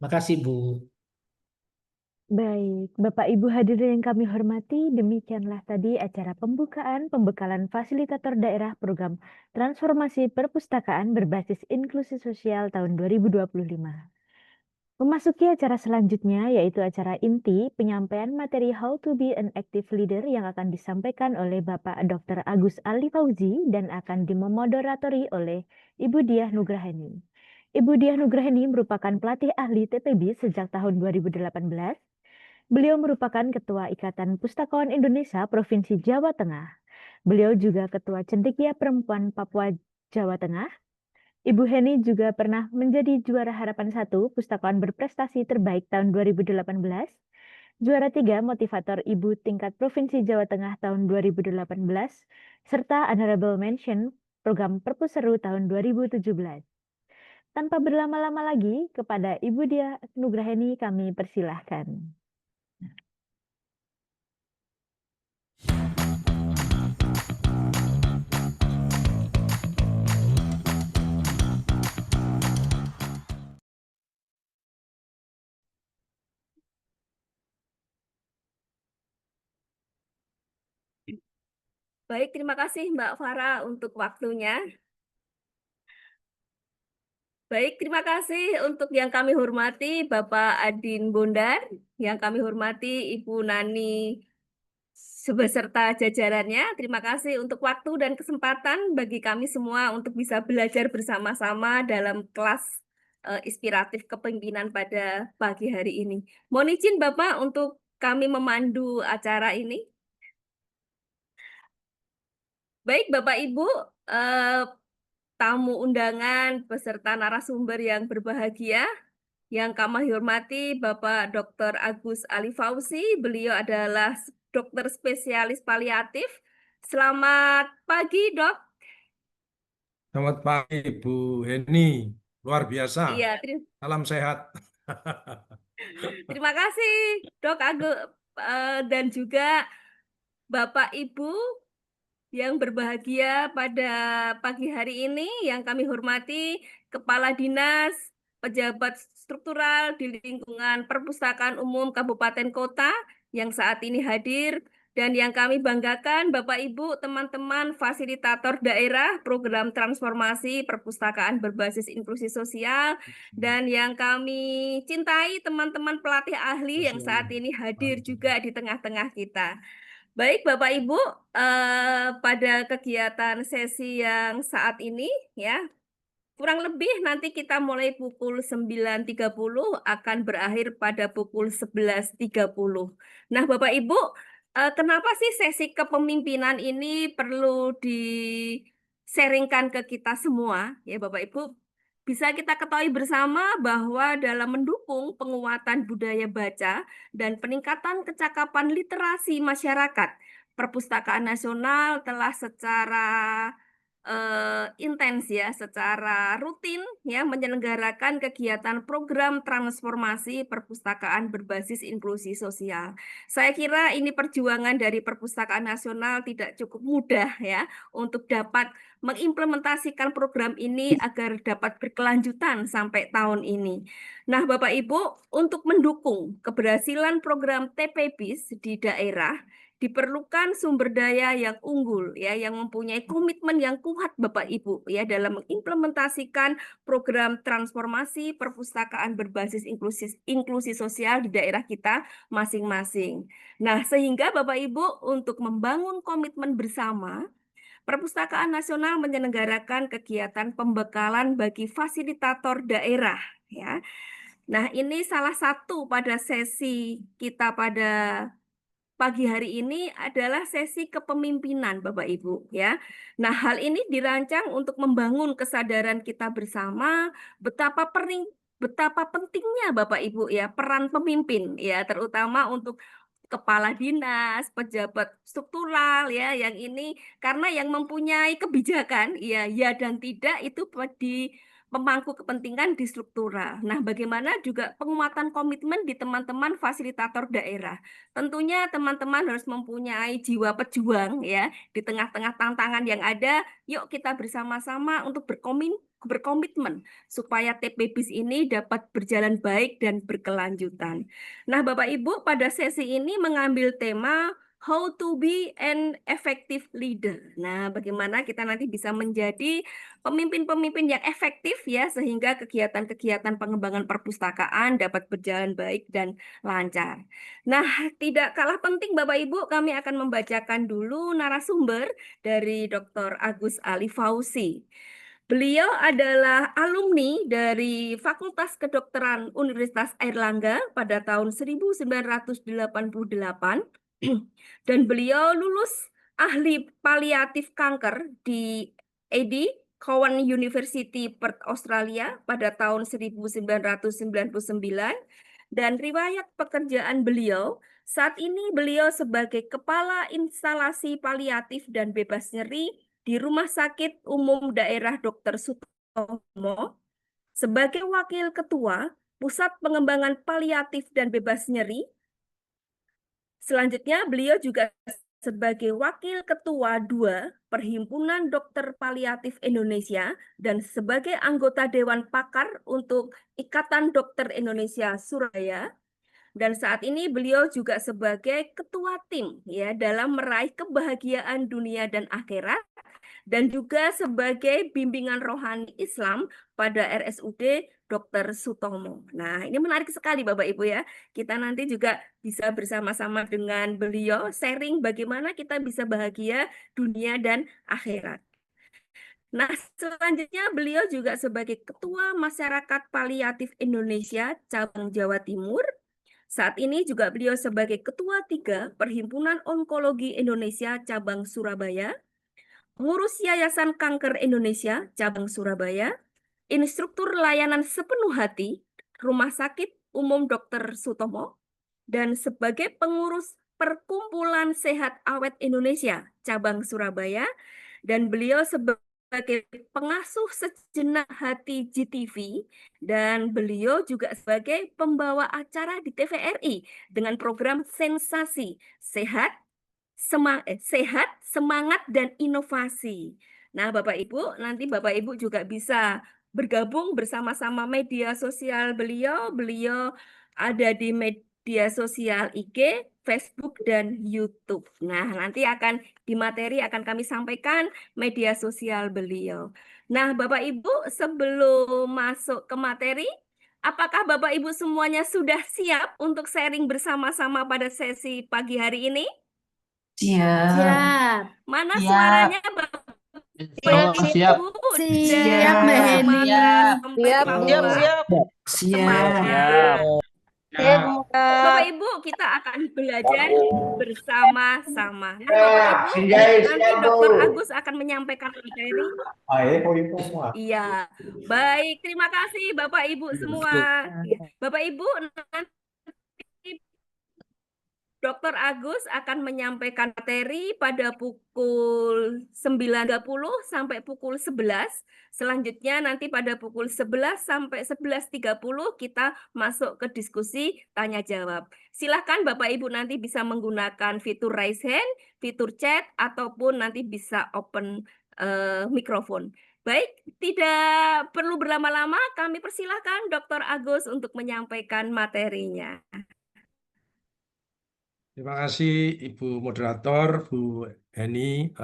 Makasih, Bu. Baik, Bapak Ibu hadirin yang kami hormati, demikianlah tadi acara pembukaan pembekalan fasilitator daerah program transformasi perpustakaan berbasis inklusi sosial tahun 2025. Memasuki acara selanjutnya yaitu acara inti penyampaian materi How to be an Active Leader yang akan disampaikan oleh Bapak Dr. Agus Ali Fauzi dan akan dimoderatori oleh Ibu Diah Nugraheni. Ibu Diah Nugraheni merupakan pelatih ahli TPB sejak tahun 2018. Beliau merupakan Ketua Ikatan Pustakawan Indonesia Provinsi Jawa Tengah. Beliau juga Ketua Cendekia Perempuan Papua Jawa Tengah. Ibu Heni juga pernah menjadi juara Harapan 1 Pustakawan Berprestasi Terbaik tahun 2018, juara 3 Motivator Ibu Tingkat Provinsi Jawa Tengah tahun 2018, serta Honorable Mention Program Perpuseru tahun 2017. Tanpa berlama-lama lagi, kepada Ibu Dia Nugraheni kami persilahkan. Baik, terima kasih Mbak Farah untuk waktunya. Baik, terima kasih untuk yang kami hormati Bapak Adin Bondar, yang kami hormati Ibu Nani beserta jajarannya. Terima kasih untuk waktu dan kesempatan bagi kami semua untuk bisa belajar bersama-sama dalam kelas inspiratif kepemimpinan pada pagi hari ini. Mohon izin Bapak untuk kami memandu acara ini. Baik, Bapak Ibu, eh, tamu undangan beserta narasumber yang berbahagia, yang kami hormati Bapak Dr. Agus Ali Fauzi, beliau adalah dokter spesialis paliatif. Selamat pagi, Dok. Selamat pagi, Bu Heni. Luar biasa. Iya, Salam sehat. terima kasih, Dok Agus, dan juga Bapak Ibu yang berbahagia pada pagi hari ini, yang kami hormati Kepala Dinas, pejabat struktural di lingkungan Perpustakaan Umum Kabupaten Kota yang saat ini hadir, dan yang kami banggakan Bapak Ibu, teman-teman fasilitator daerah program transformasi perpustakaan berbasis inklusi sosial, dan yang kami cintai teman-teman pelatih ahli yang saat ini hadir juga di tengah-tengah kita. Baik, Bapak Ibu, pada kegiatan sesi yang saat ini ya, kurang lebih nanti kita mulai pukul 9.30 akan berakhir pada pukul 11.30. Nah, Bapak Ibu, kenapa sih sesi kepemimpinan ini perlu di-sharingkan ke kita semua ya, Bapak Ibu? Bisa kita ketahui bersama bahwa dalam mendukung penguatan budaya baca dan peningkatan kecakapan literasi masyarakat, Perpustakaan Nasional telah secara intens ya, secara rutin ya menyelenggarakan kegiatan program transformasi perpustakaan berbasis inklusi sosial. Saya kira ini perjuangan dari Perpustakaan Nasional tidak cukup mudah ya untuk dapat mengimplementasikan program ini agar dapat berkelanjutan sampai tahun ini. Nah, Bapak Ibu, untuk mendukung keberhasilan program TPBIS di daerah, diperlukan sumber daya yang unggul ya, yang mempunyai komitmen yang kuat Bapak Ibu ya dalam mengimplementasikan program transformasi perpustakaan berbasis inklusi sosial di daerah kita masing-masing. Nah, sehingga Bapak Ibu untuk membangun komitmen bersama, Perpustakaan Nasional menyelenggarakan kegiatan pembekalan bagi fasilitator daerah ya. Nah, ini salah satu pada sesi kita pada pagi hari ini adalah sesi kepemimpinan Bapak Ibu ya. Nah, hal ini dirancang untuk membangun kesadaran kita bersama betapa pentingnya Bapak Ibu ya peran pemimpin ya, terutama untuk kepala dinas, pejabat struktural ya yang ini, karena yang mempunyai kebijakan ya dan tidak itu di pemangku kepentingan di struktural. Nah, bagaimana juga penguatan komitmen di teman-teman fasilitator daerah. Tentunya teman-teman harus mempunyai jiwa pejuang ya di tengah-tengah tantangan yang ada. Yuk kita bersama-sama untuk berkomitmen supaya TPBIS ini dapat berjalan baik dan berkelanjutan. Nah, Bapak Ibu, pada sesi ini mengambil tema How to be an effective leader. Nah, bagaimana kita nanti bisa menjadi pemimpin-pemimpin yang efektif ya, sehingga kegiatan-kegiatan pengembangan perpustakaan dapat berjalan baik dan lancar. Nah, tidak kalah penting Bapak Ibu, kami akan membacakan dulu narasumber dari Dr. Agus Ali Fauzi. Beliau adalah alumni dari Fakultas Kedokteran Universitas Airlangga pada tahun 1988 dan beliau lulus ahli paliatif kanker di Eddie Cowan University Perth Australia pada tahun 1999 dan riwayat pekerjaan beliau saat ini beliau sebagai Kepala Instalasi Paliatif dan Bebas Nyeri di Rumah Sakit Umum Daerah Dr. Sutomo, sebagai Wakil Ketua Pusat Pengembangan Paliatif dan Bebas Nyeri. Selanjutnya, beliau juga sebagai Wakil Ketua 2 Perhimpunan Dokter Paliatif Indonesia dan sebagai anggota Dewan Pakar untuk Ikatan Dokter Indonesia Surabaya. Dan saat ini beliau juga sebagai ketua tim ya dalam meraih kebahagiaan dunia dan akhirat dan juga sebagai bimbingan rohani Islam pada RSUD Dr. Sutomo. Nah, ini menarik sekali Bapak Ibu ya. Kita nanti juga bisa bersama-sama dengan beliau sharing bagaimana kita bisa bahagia dunia dan akhirat. Nah, selanjutnya beliau juga sebagai Ketua Masyarakat Paliatif Indonesia Cabang Jawa Timur. Saat ini juga beliau sebagai Ketua 3 Perhimpunan Onkologi Indonesia Cabang Surabaya, pengurus Yayasan Kanker Indonesia Cabang Surabaya, instruktur layanan sepenuh hati Rumah Sakit Umum Dr. Sutomo, dan sebagai pengurus Perkumpulan Sehat Awet Indonesia Cabang Surabaya, dan beliau sebagai pengasuh sejenak hati GTV, dan beliau juga sebagai pembawa acara di TVRI dengan program Sensasi Sehat, Semangat, dan Inovasi. Nah, Bapak Ibu, nanti Bapak Ibu juga bisa bergabung bersama-sama media sosial beliau. Beliau ada di media sosial IG, Facebook, dan YouTube. Nah, nanti di materi akan kami sampaikan media sosial beliau. Nah, Bapak Ibu, sebelum masuk ke materi, apakah Bapak Ibu semuanya sudah siap untuk sharing bersama-sama pada sesi pagi hari ini? Siap. Siap. Mana Siap. suaranya Bapak Siap, siap. Ibu Siap, dan Mbak Heni. Sumatera sampai Siap, Papua? Semangat. Siap, Bapak Ibu, kita akan belajar bersama-sama. Nah, Bapak Ibu, nanti Dr. Agus akan menyampaikan materi. Iya, baik. Terima kasih Bapak Ibu semua. Iya. Bapak Ibu, nanti Dr. Agus akan menyampaikan materi pada pukul 9.30 sampai pukul 11. Selanjutnya nanti pada pukul 11 sampai 11.30 kita masuk ke diskusi tanya jawab. Silakan Bapak Ibu nanti bisa menggunakan fitur raise hand, fitur chat, ataupun nanti bisa open mikrofon. Baik, tidak perlu berlama-lama, kami persilahkan Dr. Agus untuk menyampaikan materinya. Terima kasih Ibu Moderator, Bu Heni.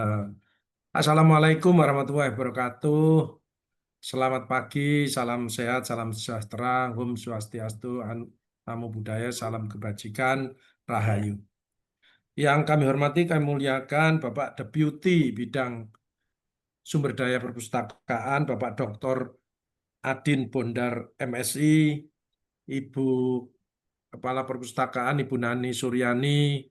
Assalamualaikum warahmatullahi wabarakatuh. Selamat pagi, salam sehat, salam sejahtera, Om Swastiastu, Namo Buddhaya, salam kebajikan, Rahayu. Yang kami hormati, kami muliakan Bapak Deputi Bidang Sumber Daya Perpustakaan, Bapak Dr. Adin Bondar MSI, Ibu Kepala Perpustakaan, Ibu Nani Suryani.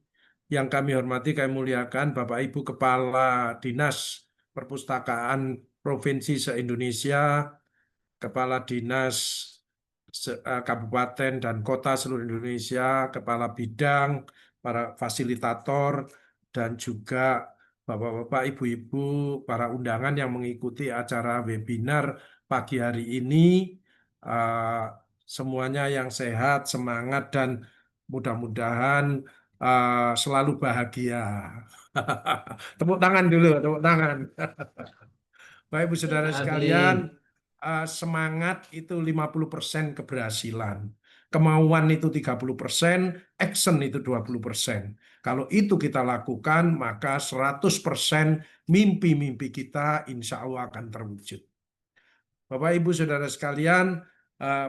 Yang kami hormati, kami muliakan Bapak Ibu Kepala Dinas Perpustakaan Provinsi se-Indonesia, Kepala Dinas Kabupaten dan Kota seluruh Indonesia, Kepala Bidang, para fasilitator, dan juga Bapak-bapak, Ibu-ibu, para undangan yang mengikuti acara webinar pagi hari ini. Semuanya yang sehat, semangat, dan mudah-mudahan selalu bahagia. Tepuk tangan dulu, tepuk tangan. Baik, Ibu Saudara sekalian, semangat itu 50% keberhasilan. Kemauan itu 30%, action itu 20%. Kalau itu kita lakukan, maka 100% mimpi-mimpi kita insya Allah akan terwujud. Bapak, Ibu, Saudara sekalian,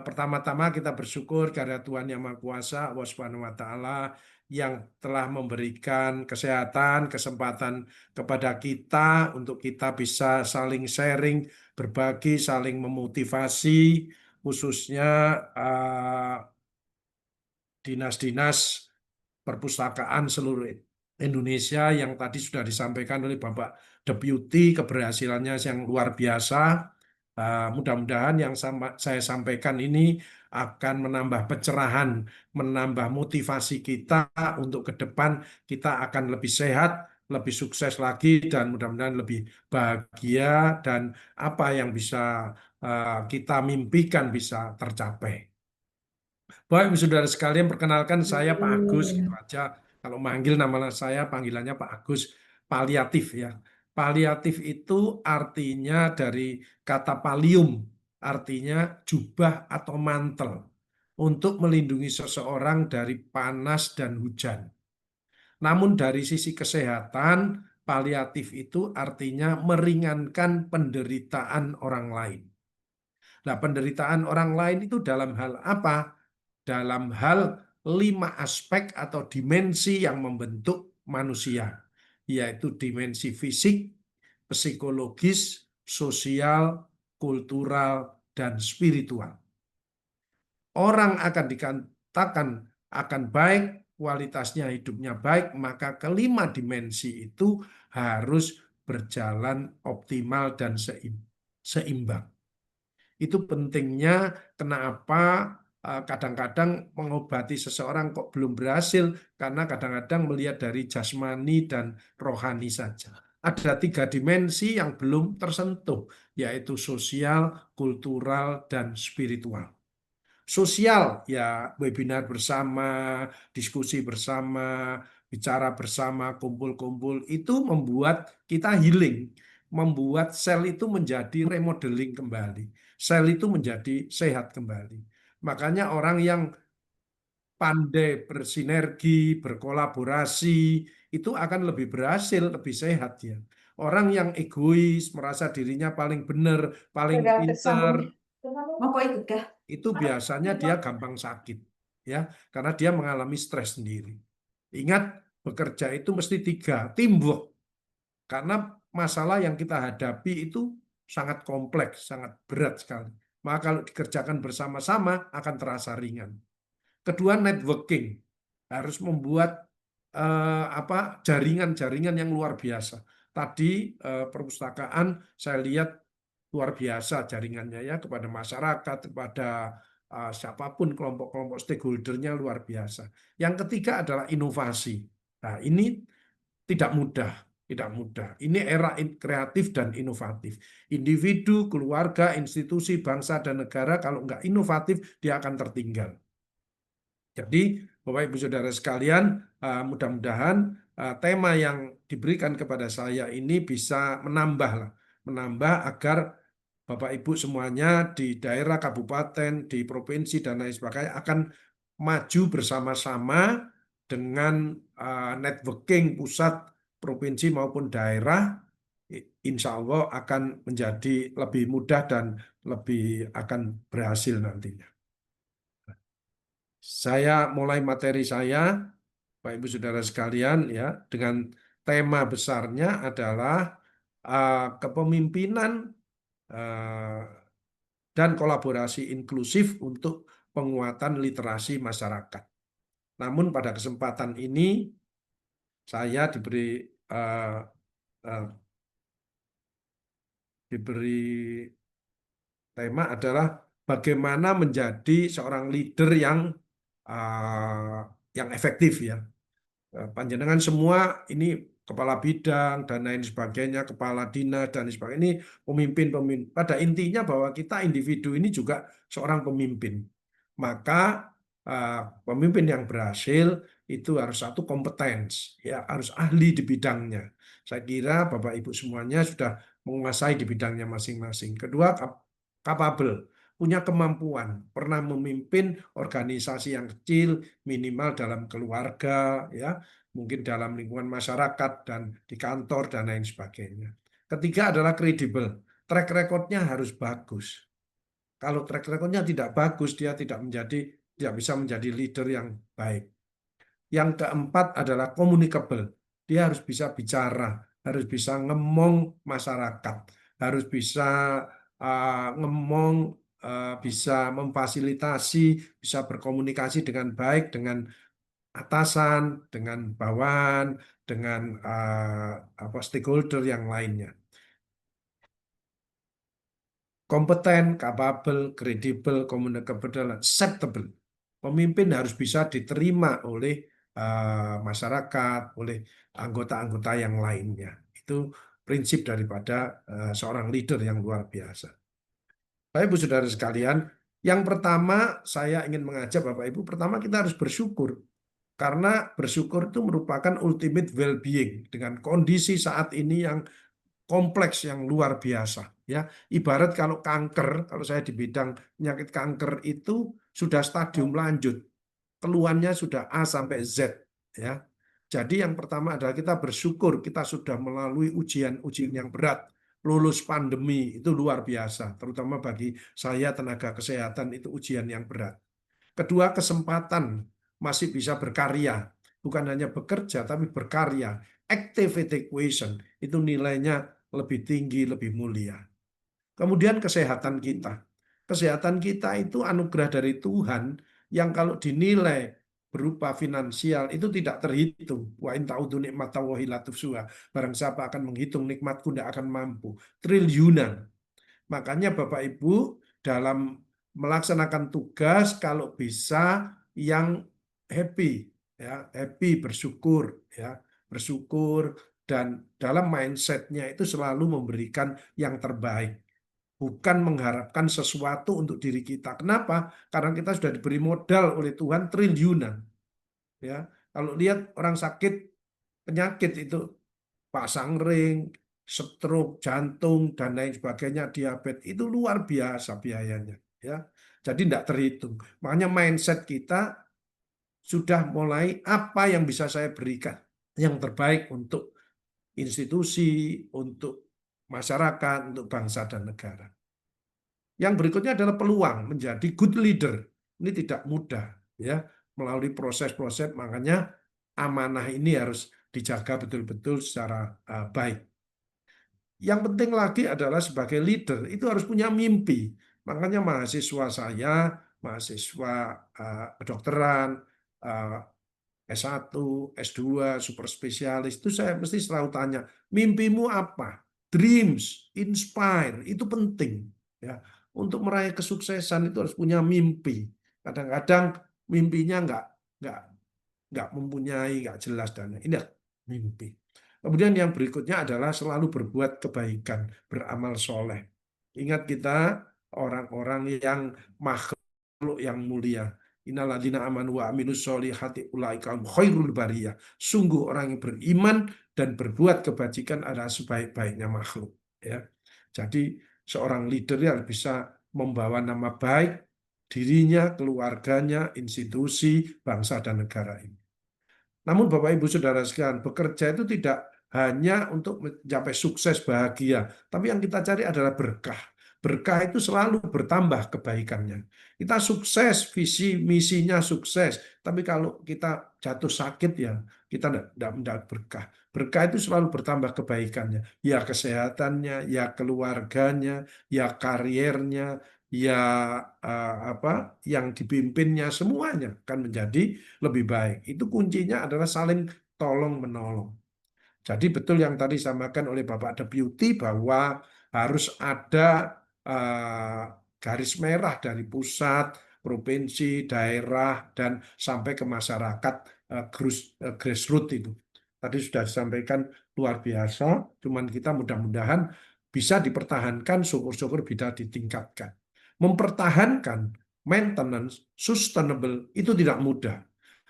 pertama-tama kita bersyukur karena Tuhan Yang Maha Kuasa, Allah Subhanahu wa Ta'ala, yang telah memberikan kesehatan, kesempatan kepada kita untuk kita bisa saling sharing, berbagi, saling memotivasi, khususnya dinas-dinas perpustakaan seluruh Indonesia yang tadi sudah disampaikan oleh Bapak Deputi, keberhasilannya yang luar biasa. Mudah-mudahan yang saya sampaikan ini akan menambah pencerahan, menambah motivasi kita untuk ke depan kita akan lebih sehat, lebih sukses lagi, dan mudah-mudahan lebih bahagia, dan apa yang bisa kita mimpikan bisa tercapai. Baik, Ibu Saudara sekalian, perkenalkan saya Pak Agus, itu aja. Kalau manggil nama saya, panggilannya Pak Agus. Paliatif ya. Paliatif itu artinya dari kata palium, artinya jubah atau mantel, untuk melindungi seseorang dari panas dan hujan. Namun dari sisi kesehatan, paliatif itu artinya meringankan penderitaan orang lain. Nah, penderitaan orang lain itu dalam hal apa? Dalam hal 5 aspek atau dimensi yang membentuk manusia, yaitu dimensi fisik, psikologis, sosial, kultural, dan spiritual. Orang akan dikatakan akan baik, kualitasnya hidupnya baik, maka kelima dimensi itu harus berjalan optimal dan seimbang. Itu pentingnya kenapa kadang-kadang mengobati seseorang kok belum berhasil, karena kadang-kadang melihat dari jasmani dan rohani saja. Ada 3 dimensi yang belum tersentuh, yaitu sosial, kultural, dan spiritual. Sosial, ya webinar bersama, diskusi bersama, bicara bersama, kumpul-kumpul, itu membuat kita healing, membuat sel itu menjadi remodeling kembali, sel itu menjadi sehat kembali. Makanya orang yang pandai bersinergi, berkolaborasi, itu akan lebih berhasil, lebih sehat ya. Orang yang egois, merasa dirinya paling benar, paling pintar, itu biasanya dia gampang sakit ya, karena dia mengalami stres sendiri. Ingat, bekerja itu mesti 3, teamwork. Karena masalah yang kita hadapi itu sangat kompleks, sangat berat sekali. Maka kalau dikerjakan bersama-sama akan terasa ringan. Kedua, networking. Harus membuat jaringan-jaringan yang luar biasa. Tadi perpustakaan saya lihat luar biasa jaringannya ya, kepada masyarakat, kepada siapapun, kelompok-kelompok stakeholdernya luar biasa. Yang ketiga adalah inovasi. Nah, ini tidak mudah. Tidak mudah. Ini era kreatif dan inovatif. Individu, keluarga, institusi, bangsa, dan negara kalau nggak inovatif, dia akan tertinggal. Jadi, Bapak Ibu Saudara sekalian, mudah-mudahan tema yang diberikan kepada saya ini bisa menambah agar Bapak Ibu semuanya di daerah, kabupaten, di provinsi, dan lain sebagainya akan maju bersama-sama dengan networking pusat, provinsi maupun daerah. Insya Allah akan menjadi lebih mudah dan lebih akan berhasil nantinya. Saya mulai materi saya, Bapak Ibu Saudara sekalian, ya, dengan tema besarnya adalah kepemimpinan dan kolaborasi inklusif untuk penguatan literasi masyarakat. Namun pada kesempatan ini saya diberi tema adalah bagaimana menjadi seorang leader yang efektif ya. Panjenengan semua ini kepala bidang dan lain sebagainya, kepala dinas dan sebagainya, ini pemimpin. Pada intinya bahwa kita individu ini juga seorang pemimpin. Maka pemimpin yang berhasil itu harus satu kompetens, ya, harus ahli di bidangnya. Saya kira Bapak Ibu semuanya sudah menguasai di bidangnya masing-masing. Kedua, capable, punya kemampuan, pernah memimpin organisasi yang kecil, minimal dalam keluarga, ya, mungkin dalam lingkungan masyarakat dan di kantor dan lain sebagainya. Ketiga adalah kredibel, track recordnya harus bagus. Kalau track recordnya tidak bagus, dia tidak bisa menjadi leader yang baik. Yang keempat adalah communicable. Dia harus bisa bicara, harus bisa ngemong masyarakat, harus bisa bisa memfasilitasi, bisa berkomunikasi dengan baik dengan atasan, dengan bawahan, dengan stakeholder yang lainnya. Kompeten, capable, kredibel, communicable, dan acceptable. Pemimpin harus bisa diterima oleh masyarakat, oleh anggota-anggota yang lainnya. Itu prinsip daripada seorang leader yang luar biasa. Bapak Ibu Saudara sekalian, yang pertama saya ingin mengajak Bapak Ibu, pertama kita harus bersyukur. Karena bersyukur itu merupakan ultimate well-being dengan kondisi saat ini yang kompleks yang luar biasa, ya. Ibarat kalau kanker, kalau saya di bidang penyakit kanker itu sudah stadium lanjut, keluhannya sudah A sampai Z, ya. Jadi yang pertama adalah kita bersyukur kita sudah melalui ujian-ujian yang berat, lulus pandemi itu luar biasa, terutama bagi saya tenaga kesehatan itu ujian yang berat. Kedua, kesempatan masih bisa berkarya, bukan hanya bekerja tapi berkarya. Activity equation itu nilainya lebih tinggi, lebih mulia. Kemudian kesehatan kita. Kesehatan kita itu anugerah dari Tuhan yang kalau dinilai berupa finansial itu tidak terhitung. Wa in ta'udu nikmatallahi la tuhsuha. Barang siapa akan menghitung nikmatku tidak akan mampu. Triliunan. Makanya Bapak Ibu dalam melaksanakan tugas kalau bisa yang happy, ya, happy, bersyukur, ya, bersyukur. Dan dalam mindsetnya itu selalu memberikan yang terbaik, bukan mengharapkan sesuatu untuk diri kita. Kenapa? Karena kita sudah diberi modal oleh Tuhan triliunan. Ya, kalau lihat orang sakit penyakit itu pasang ring, stroke, jantung dan lain sebagainya, diabetes itu luar biasa biayanya. Ya, jadi tidak terhitung. Makanya mindset kita sudah mulai apa yang bisa saya berikan yang terbaik untuk institusi, untuk masyarakat, untuk bangsa dan negara. Yang berikutnya adalah peluang menjadi good leader. Ini tidak mudah, ya, melalui proses-proses, makanya amanah ini harus dijaga betul-betul secara baik. Yang penting lagi adalah sebagai leader itu harus punya mimpi. Makanya mahasiswa saya, mahasiswa kedokteran, S1, S2, super spesialis, itu saya mesti selalu tanya, mimpimu apa? Dreams, inspire, itu penting. Ya. Untuk meraih kesuksesan itu harus punya mimpi. Kadang-kadang mimpinya nggak mempunyai, nggak jelas dan ini mimpi. Kemudian yang berikutnya adalah selalu berbuat kebaikan, beramal soleh. Ingat kita orang-orang yang makhluk yang mulia. Innalladzina amanu wa aminus sholihati ulaika khairul bariyah. Sungguh orang yang beriman dan berbuat kebajikan adalah sebaik-baiknya makhluk. Ya. Jadi seorang leader yang bisa membawa nama baik dirinya, keluarganya, institusi, bangsa dan negara ini. Namun Bapak Ibu Saudara sekalian, bekerja itu tidak hanya untuk mencapai sukses bahagia, tapi yang kita cari adalah berkah. Berkah itu selalu bertambah kebaikannya. Kita sukses, visi misinya sukses, tapi kalau kita jatuh sakit ya kita tidak mendapat berkah. Berkah itu selalu bertambah kebaikannya, ya kesehatannya, ya keluarganya, ya karirnya, ya yang dipimpinnya, semuanya akan menjadi lebih baik. Itu kuncinya adalah saling tolong menolong. Jadi betul yang tadi disampaikan oleh Bapak Deputi bahwa harus ada garis merah dari pusat, provinsi, daerah, dan sampai ke masyarakat grassroots itu. Tadi sudah disampaikan luar biasa, cuman kita mudah-mudahan bisa dipertahankan, syukur-syukur bisa ditingkatkan. Mempertahankan maintenance, sustainable, itu tidak mudah.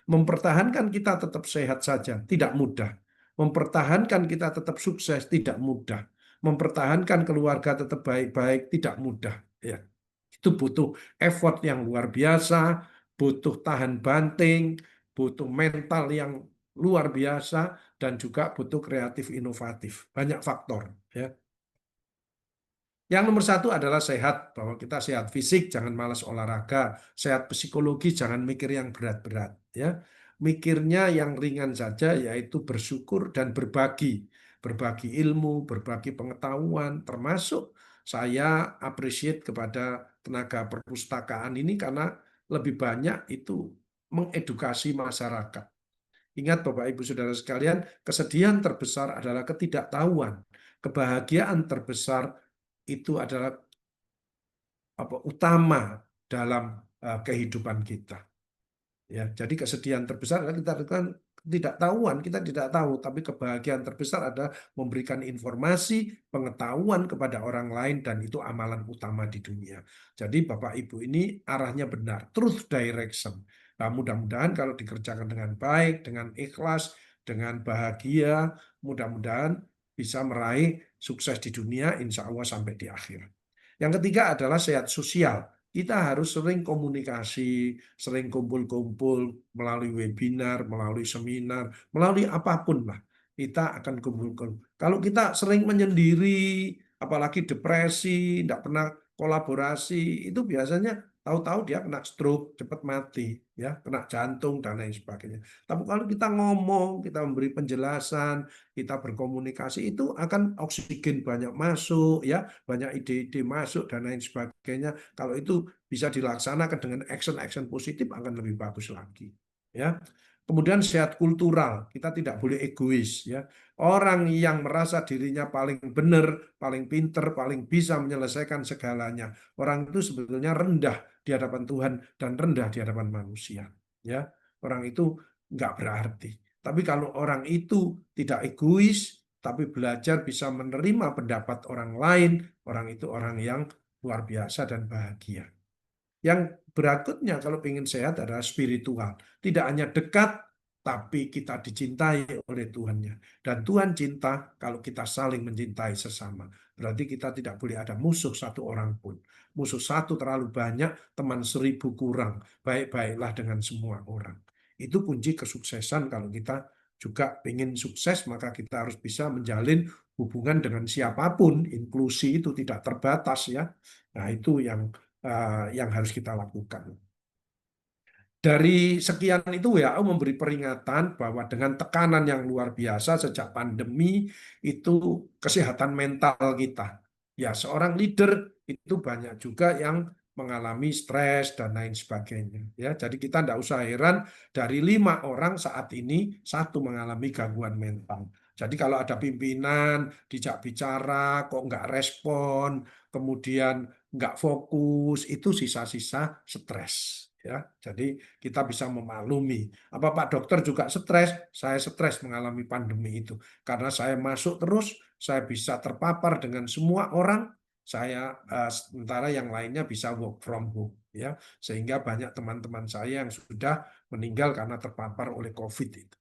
Mempertahankan kita tetap sehat saja, tidak mudah. Mempertahankan kita tetap sukses, tidak mudah. Mempertahankan keluarga tetap baik-baik, tidak mudah. Ya, itu butuh effort yang luar biasa, butuh tahan banting, butuh mental yang luar biasa, dan juga butuh kreatif inovatif. Banyak faktor. Ya. Yang nomor satu adalah sehat, bahwa kita sehat fisik, jangan malas olahraga, sehat psikologi, jangan mikir yang berat-berat, ya. Mikirnya yang ringan saja, yaitu bersyukur dan berbagi ilmu, berbagi pengetahuan, termasuk saya appreciate kepada tenaga perpustakaan ini karena lebih banyak itu mengedukasi masyarakat. Ingat Bapak Ibu Saudara sekalian, kesedihan terbesar adalah ketidaktahuan. Kebahagiaan terbesar itu adalah utama dalam kehidupan kita. Ya, jadi kesedihan terbesar adalah kita lakukan ketidaktahuan, kita tidak tahu, tapi kebahagiaan terbesar adalah memberikan informasi, pengetahuan kepada orang lain, dan itu amalan utama di dunia. Jadi Bapak Ibu ini arahnya benar, truth direction. Nah, mudah-mudahan kalau dikerjakan dengan baik, dengan ikhlas, dengan bahagia, mudah-mudahan bisa meraih sukses di dunia, insya Allah sampai di akhir. Yang ketiga adalah sehat sosial. Kita harus sering komunikasi, sering kumpul-kumpul melalui webinar, melalui seminar, melalui apapun lah. Kita akan kumpul-kumpul. Kalau kita sering menyendiri, apalagi depresi, tidak pernah kolaborasi, itu biasanya tahu-tahu dia kena stroke, cepat mati, ya, kena jantung dan lain sebagainya. Tapi kalau kita ngomong, kita memberi penjelasan, kita berkomunikasi, itu akan oksigen banyak masuk, ya, banyak ide-ide masuk dan lain sebagainya. Kalau itu bisa dilaksanakan dengan action-action positif akan lebih bagus lagi, ya. Kemudian sehat kultural, kita tidak boleh egois, ya. Orang yang merasa dirinya paling benar, paling pinter, paling bisa menyelesaikan segalanya, orang itu sebetulnya rendah di hadapan Tuhan dan rendah di hadapan manusia, ya. Orang itu nggak berarti. Tapi kalau orang itu tidak egois, tapi belajar bisa menerima pendapat orang lain, orang itu orang yang luar biasa dan bahagia. Yang berikutnya kalau ingin sehat adalah spiritual. Tidak hanya dekat, tapi kita dicintai oleh Tuhannya. Dan Tuhan cinta kalau kita saling mencintai sesama. Berarti kita tidak boleh ada musuh satu orang pun. Musuh satu terlalu banyak, teman 1000 kurang. Baik-baiklah dengan semua orang. Itu kunci kesuksesan kalau kita juga ingin sukses, maka kita harus bisa menjalin hubungan dengan siapapun. Inklusi itu tidak terbatas, ya. Nah, itu yang harus kita lakukan. Dari sekian itu WHO memberi peringatan bahwa dengan tekanan yang luar biasa sejak pandemi itu kesehatan mental kita. Ya, seorang leader itu banyak juga yang mengalami stres dan lain sebagainya. Ya, jadi kita tidak usah heran dari 5 orang saat ini 1 mengalami gangguan mental. Jadi kalau ada pimpinan dijak bicara kok nggak respon, kemudian nggak fokus, itu sisa-sisa stres. Ya, jadi kita bisa memaklumi. Apa Pak Dokter juga stres? Saya stres mengalami pandemi itu. Karena saya masuk terus, saya bisa terpapar dengan semua orang, saya sementara yang lainnya bisa work from home. Ya, sehingga banyak teman-teman saya yang sudah meninggal karena terpapar oleh COVID itu.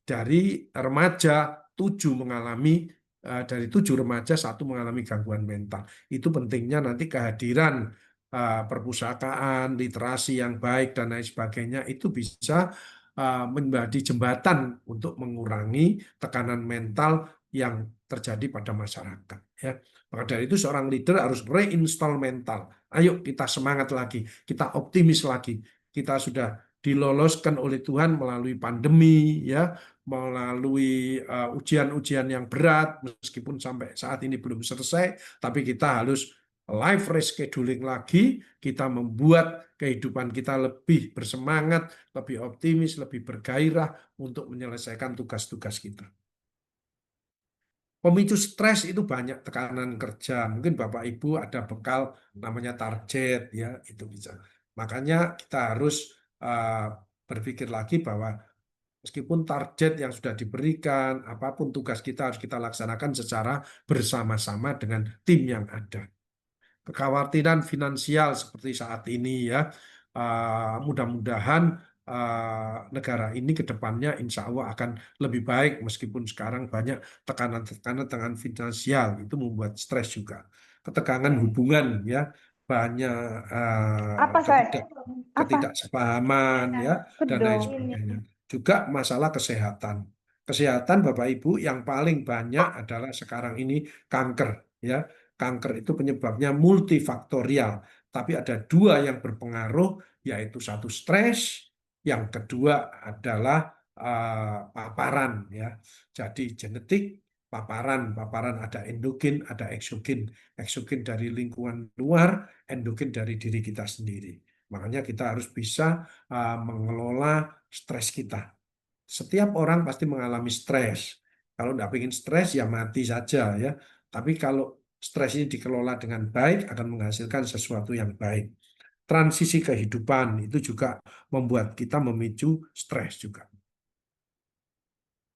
Dari remaja, 7 mengalami, dari 7 remaja 1 mengalami gangguan mental. Itu pentingnya nanti kehadiran perpustakaan, literasi yang baik dan lain sebagainya itu bisa menjadi jembatan untuk mengurangi tekanan mental yang terjadi pada masyarakat. Ya. Maka dari itu seorang leader harus reinstall mental. Ayo kita semangat lagi, kita optimis lagi. Kita sudah diloloskan oleh Tuhan melalui pandemi, ya, melalui ujian-ujian yang berat, meskipun sampai saat ini belum selesai, tapi kita harus life rescheduling lagi, kita membuat kehidupan kita lebih bersemangat, lebih optimis, lebih bergairah untuk menyelesaikan tugas-tugas kita. Pemicu stres itu banyak, tekanan kerja. Mungkin Bapak Ibu ada bekal namanya target, ya, itu bisa. Makanya kita harus berpikir lagi bahwa meskipun target yang sudah diberikan, apapun tugas kita harus kita laksanakan secara bersama-sama dengan tim yang ada. Kekhawatiran finansial seperti saat ini, ya, mudah-mudahan negara ini ke depannya insya Allah akan lebih baik meskipun sekarang banyak tekanan-tekanan finansial itu membuat stres juga. Ketegangan hubungan, ya, banyak Apa saya? Apa? ketidaksepahaman ya dan lain Kedong. sebagainya. Juga masalah kesehatan. Kesehatan Bapak Ibu yang paling banyak adalah sekarang ini kanker ya. Kanker itu penyebabnya multifaktorial, tapi ada dua yang berpengaruh, yaitu satu stres, yang kedua adalah paparan ya. Jadi genetik, paparan ada endogen, ada eksogen. Eksogen dari lingkungan luar, endogen dari diri kita sendiri. Makanya kita harus bisa mengelola stres kita. Setiap orang pasti mengalami stres. Kalau tidak ingin stres ya mati saja ya. Tapi kalau stres ini dikelola dengan baik akan menghasilkan sesuatu yang baik. Transisi kehidupan itu juga membuat kita memicu stres juga.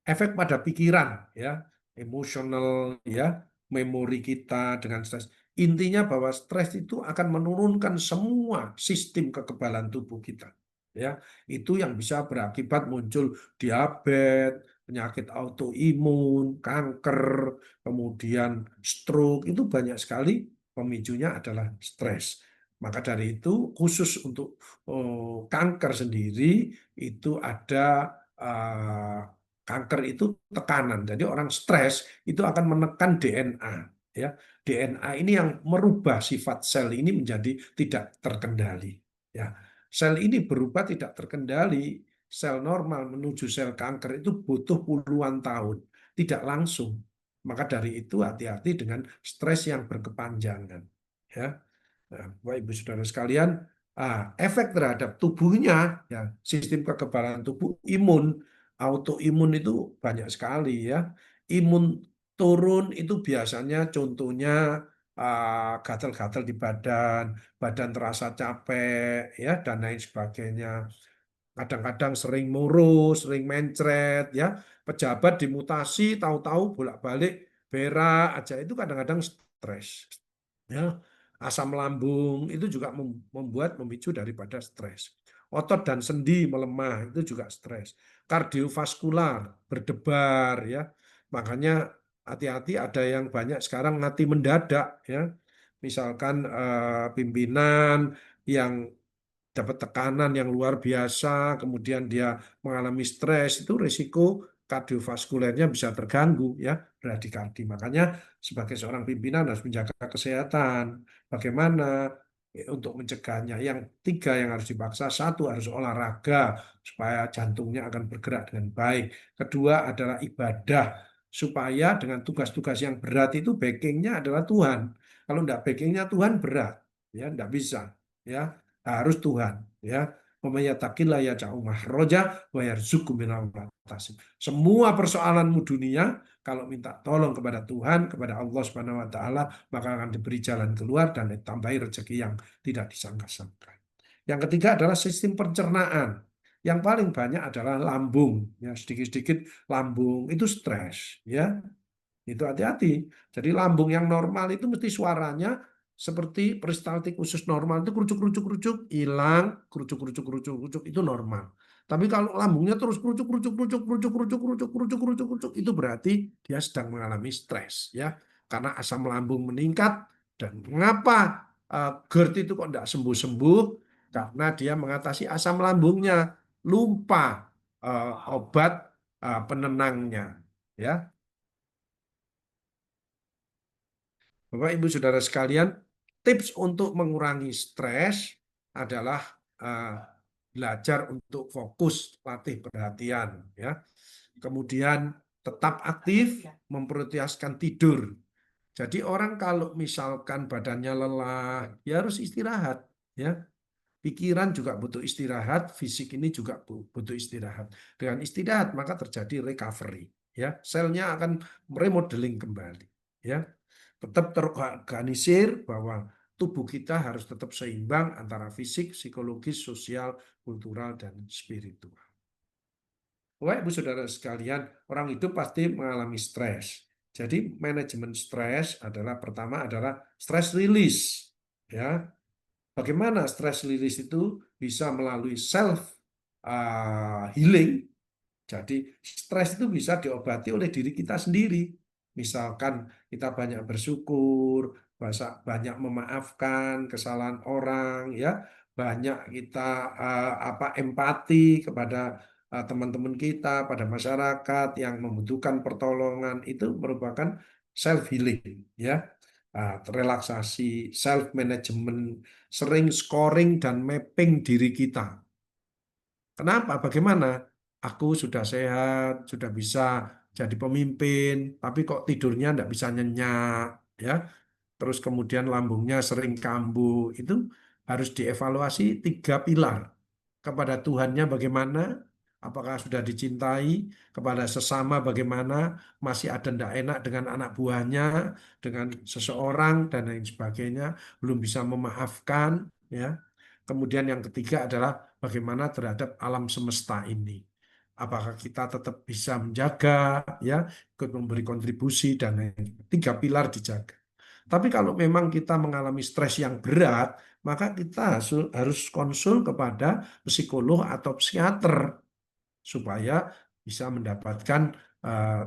Efek pada pikiran ya, emosional ya, memori kita dengan stres. Intinya bahwa stres itu akan menurunkan semua sistem kekebalan tubuh kita. Ya, itu yang bisa berakibat muncul diabetes, penyakit autoimun, kanker, kemudian stroke, itu banyak sekali pemicunya adalah stres. Maka dari itu khusus untuk kanker sendiri itu ada kanker itu tekanan. Jadi orang stres itu akan menekan DNA. Ya, DNA ini yang merubah sifat sel ini menjadi tidak terkendali. Ya, sel ini berubah tidak terkendali. Sel normal menuju sel kanker itu butuh puluhan tahun, tidak langsung. Maka dari itu hati-hati dengan stres yang berkepanjangan. Ya, nah, Bapak Ibu Saudara sekalian, efek terhadap tubuhnya, ya, sistem kekebalan tubuh, imun, autoimun itu banyak sekali ya. Imun turun itu biasanya contohnya gatal-gatal di badan, badan terasa capek ya dan lain sebagainya. Kadang-kadang sering murus, sering mencret ya. Pejabat dimutasi tahu-tahu bolak-balik berak aja itu kadang-kadang stres. Ya, asam lambung itu juga membuat memicu daripada stres. Otot dan sendi melemah itu juga stres. Kardiovaskular berdebar ya. Makanya hati-hati ada yang banyak sekarang mati mendadak ya. Misalkan pimpinan yang dapat tekanan yang luar biasa, kemudian dia mengalami stres, itu risiko kardiovaskulernya bisa terganggu ya, bradikardi. Makanya sebagai seorang pimpinan harus menjaga kesehatan. Bagaimana untuk mencegahnya? Yang tiga yang harus dipaksa, satu harus olahraga supaya jantungnya akan bergerak dengan baik. Kedua adalah ibadah supaya dengan tugas-tugas yang berat itu backingnya adalah Tuhan. Kalau enggak backingnya Tuhan berat, ya enggak bisa, ya harus Tuhan, ya. Semua persoalanmu dunia, kalau minta tolong kepada Tuhan, kepada Allah Subhanahu wa taala, maka akan diberi jalan keluar dan ditambahi rezeki yang tidak disangka-sangka. Yang ketiga adalah sistem pencernaan. Yang paling banyak adalah lambung, ya, sedikit-sedikit lambung itu stres, ya. Itu hati-hati. Jadi lambung yang normal itu mesti suaranya seperti peristaltik usus normal itu kerucuk-kerucuk-kerucuk, hilang, kerucuk-kerucuk-kerucuk-kerucuk itu normal. Tapi kalau lambungnya terus kerucuk-kerucuk-kerucuk-kerucuk-kerucuk-kerucuk-kerucuk itu berarti dia sedang mengalami stres ya. Karena asam lambung meningkat. Dan mengapa GERD itu kok tidak sembuh-sembuh? Karena dia mengatasi asam lambungnya, lupa obat penenangnya ya. Bapak Ibu Saudara sekalian, tips untuk mengurangi stres adalah belajar untuk fokus, latih perhatian ya. Kemudian tetap aktif, memprioritaskan tidur. Jadi orang kalau misalkan badannya lelah, ya harus istirahat ya. Pikiran juga butuh istirahat, fisik ini juga butuh istirahat. Dengan istirahat maka terjadi recovery ya. Selnya akan remodeling kembali ya. Tetap terorganisir bahwa tubuh kita harus tetap seimbang antara fisik, psikologis, sosial, kultural, dan spiritual. Bapak Ibu Saudara sekalian, orang hidup pasti mengalami stres. Jadi manajemen stres adalah pertama adalah stress release. Ya, bagaimana stress release itu bisa melalui self healing. Jadi stres itu bisa diobati oleh diri kita sendiri. Misalkan kita banyak bersyukur, banyak memaafkan kesalahan orang, ya, banyak kita empati kepada teman-teman kita, pada masyarakat yang membutuhkan pertolongan, itu merupakan self healing, ya. Relaksasi, self management, sering scoring dan mapping diri kita. Kenapa? Bagaimana? Aku sudah sehat, sudah bisa jadi pemimpin, tapi kok tidurnya tidak bisa nyenyak, ya. Terus kemudian lambungnya sering kambuh. Itu harus dievaluasi 3 pilar. Kepada Tuhannya bagaimana? Apakah sudah dicintai? Kepada sesama bagaimana? Masih ada tidak enak dengan anak buahnya, dengan seseorang dan lain sebagainya, belum bisa memaafkan, ya. Kemudian yang ketiga adalah bagaimana terhadap alam semesta ini. Apakah kita tetap bisa menjaga, ya, ikut memberi kontribusi dan lain. 3 pilar dijaga. Tapi kalau memang kita mengalami stres yang berat, maka kita harus konsul kepada psikolog atau psikiater supaya bisa mendapatkan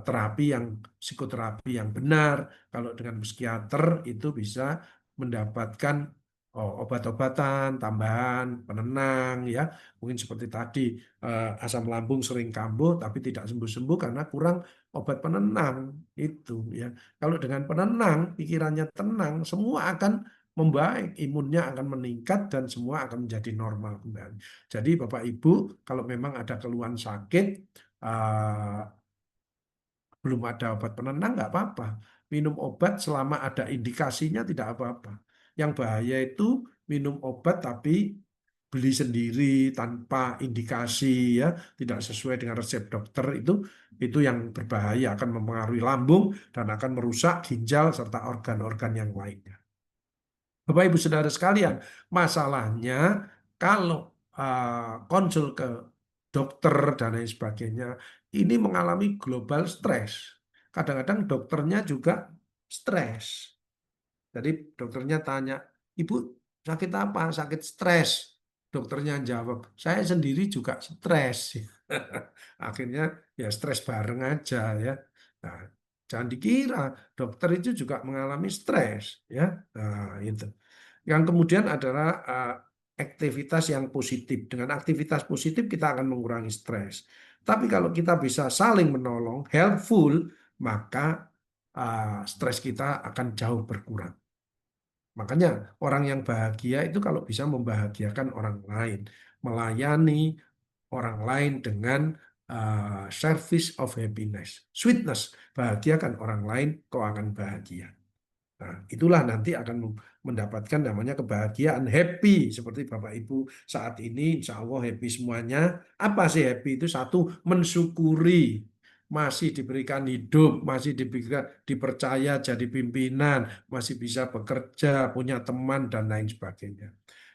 terapi yang psikoterapi yang benar. Kalau dengan psikiater itu bisa mendapatkan obat-obatan tambahan penenang, ya, mungkin seperti tadi asam lambung sering kambuh tapi tidak sembuh-sembuh karena kurang obat penenang itu, ya. Kalau dengan penenang pikirannya tenang, semua akan membaik, imunnya akan meningkat dan semua akan menjadi normal kembali. Jadi Bapak Ibu, kalau memang ada keluhan sakit, eh, belum ada obat penenang, nggak apa-apa. Minum obat selama ada indikasinya tidak apa-apa. Yang bahaya itu minum obat tapi beli sendiri tanpa indikasi, ya, tidak sesuai dengan resep dokter, itu yang berbahaya, akan mempengaruhi lambung dan akan merusak ginjal serta organ-organ yang lainnya. Bapak Ibu Saudara sekalian, masalahnya kalau konsul ke dokter dan lain sebagainya, ini mengalami global stres. Kadang-kadang dokternya juga stres. Jadi dokternya tanya, "Ibu sakit apa?" "Sakit stres." Dokternya jawab, "Saya sendiri juga stres." Akhirnya ya stres bareng aja, ya. Nah, jangan dikira dokter itu juga mengalami stres, ya. Nah, itu. Yang kemudian adalah aktivitas yang positif. Dengan aktivitas positif kita akan mengurangi stres. Tapi kalau kita bisa saling menolong, helpful, maka stres kita akan jauh berkurang. Makanya orang yang bahagia itu kalau bisa membahagiakan orang lain, melayani orang lain dengan service of happiness, sweetness, bahagiakan orang lain, kau akan bahagia. Nah, itulah nanti akan mendapatkan namanya kebahagiaan, happy. Seperti Bapak Ibu saat ini, insya Allah happy semuanya. Apa sih happy itu? Satu, mensyukuri masih diberikan hidup, masih diberikan, dipercaya jadi pimpinan, masih bisa bekerja, punya teman, dan lain sebagainya.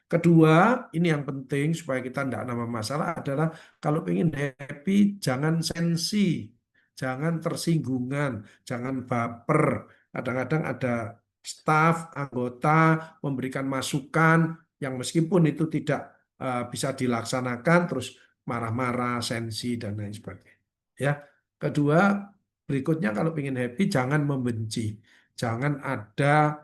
Kedua, ini yang penting supaya kita tidak nambah masalah adalah kalau ingin happy, jangan sensi, jangan tersinggungan, jangan baper. Kadang-kadang ada staf, anggota memberikan masukan yang meskipun itu tidak bisa dilaksanakan, terus marah-marah, sensi, dan lain sebagainya. Ya. Kedua, berikutnya kalau ingin happy, jangan membenci. Jangan ada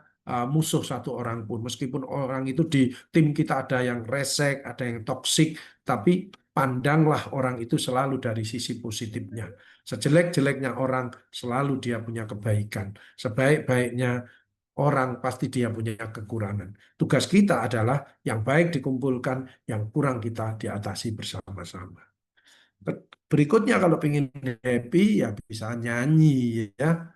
musuh satu orang pun. Meskipun orang itu di tim kita ada yang resek, ada yang toksik, tapi pandanglah orang itu selalu dari sisi positifnya. Sejelek-jeleknya orang, selalu dia punya kebaikan. Sebaik-baiknya orang, pasti dia punya kekurangan. Tugas kita adalah yang baik dikumpulkan, yang kurang kita diatasi bersama-sama. Berikutnya kalau ingin happy ya bisa nyanyi, ya.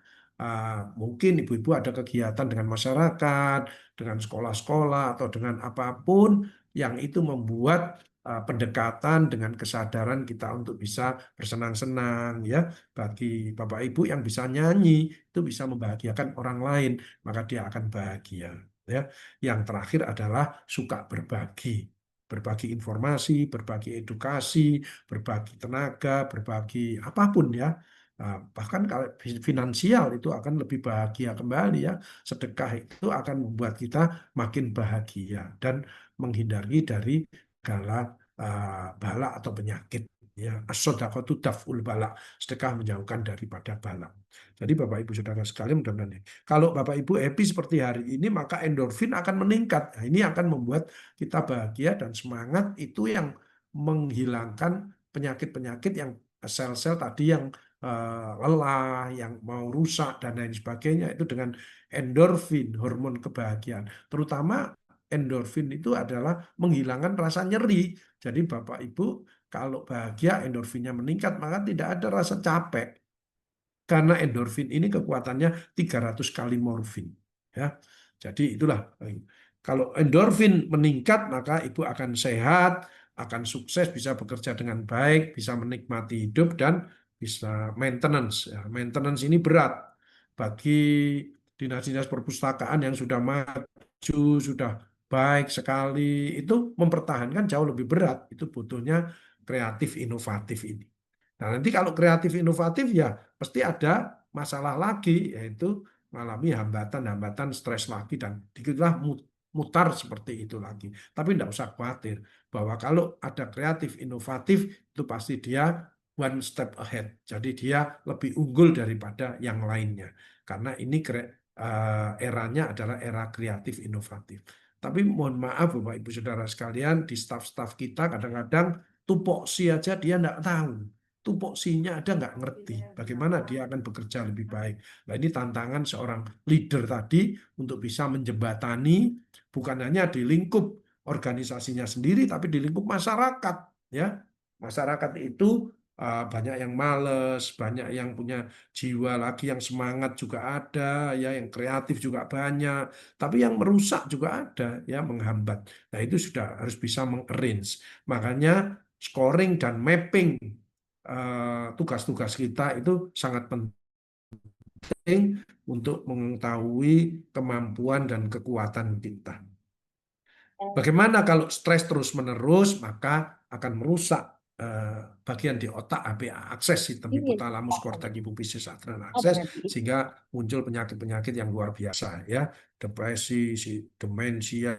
Mungkin ibu-ibu ada kegiatan dengan masyarakat, dengan sekolah-sekolah atau dengan apapun yang itu membuat pendekatan dengan kesadaran kita untuk bisa bersenang-senang, ya. Bagi Bapak Ibu yang bisa nyanyi itu bisa membahagiakan orang lain, maka dia akan bahagia, ya. Yang terakhir adalah suka berbagi. Berbagi informasi, berbagi edukasi, berbagi tenaga, berbagi apapun, ya. Nah, bahkan kalau finansial itu akan lebih bahagia kembali, ya. Sedekah itu akan membuat kita makin bahagia dan menghindari dari segala bala atau penyakit. Ya, as-shadaqatu daf'ul bala, sedekah menjauhkan daripada bala. Jadi Bapak Ibu Saudara sekalian, mudah-mudahan kalau Bapak Ibu happy seperti hari ini, maka endorfin akan meningkat. Nah, ini akan membuat kita bahagia dan semangat, itu yang menghilangkan penyakit-penyakit yang sel-sel tadi yang lelah, yang mau rusak dan lain sebagainya, itu dengan endorfin, hormon kebahagiaan. Terutama endorfin itu adalah menghilangkan rasa nyeri. Jadi Bapak Ibu kalau bahagia, endorfinnya meningkat, maka tidak ada rasa capek. Karena endorfin ini kekuatannya 300 kali morfin. Ya. Jadi itulah. Kalau endorfin meningkat, maka ibu akan sehat, akan sukses, bisa bekerja dengan baik, bisa menikmati hidup, dan bisa maintenance. Ya, maintenance ini berat. Bagi dinas-dinas perpustakaan yang sudah maju, sudah baik sekali, itu mempertahankan jauh lebih berat. Itu butuhnya kreatif inovatif ini. Nah, nanti kalau kreatif inovatif ya pasti ada masalah lagi, yaitu mengalami hambatan-hambatan, stres lagi, dan dikitlah mutar seperti itu lagi. Tapi tidak usah khawatir bahwa kalau ada kreatif inovatif itu pasti dia one step ahead. Jadi dia lebih unggul daripada yang lainnya. Karena ini eranya adalah era kreatif inovatif. Tapi mohon maaf Bapak Ibu Saudara sekalian, di staf-staf kita kadang-kadang tupoksi aja dia tidak tahu. Tupoksinya ada nggak ngerti bagaimana dia akan bekerja lebih baik. Nah, ini tantangan seorang leader tadi untuk bisa menjembatani bukan hanya di lingkup organisasinya sendiri, tapi di lingkup masyarakat. Ya, masyarakat itu banyak yang males, banyak yang punya jiwa lagi yang semangat juga ada, ya, yang kreatif juga banyak, tapi yang merusak juga ada, ya, menghambat. Nah, itu sudah harus bisa mengarrange. Makanya scoring dan mapping tugas-tugas kita itu sangat penting untuk mengetahui kemampuan dan kekuatan kita. Bagaimana kalau stres terus-menerus, maka akan merusak bagian di otak HPA, akses sistem hipotalamus, korteks hipofisius, adrenal akses, sehingga muncul penyakit-penyakit yang luar biasa, ya, depresi, demensia.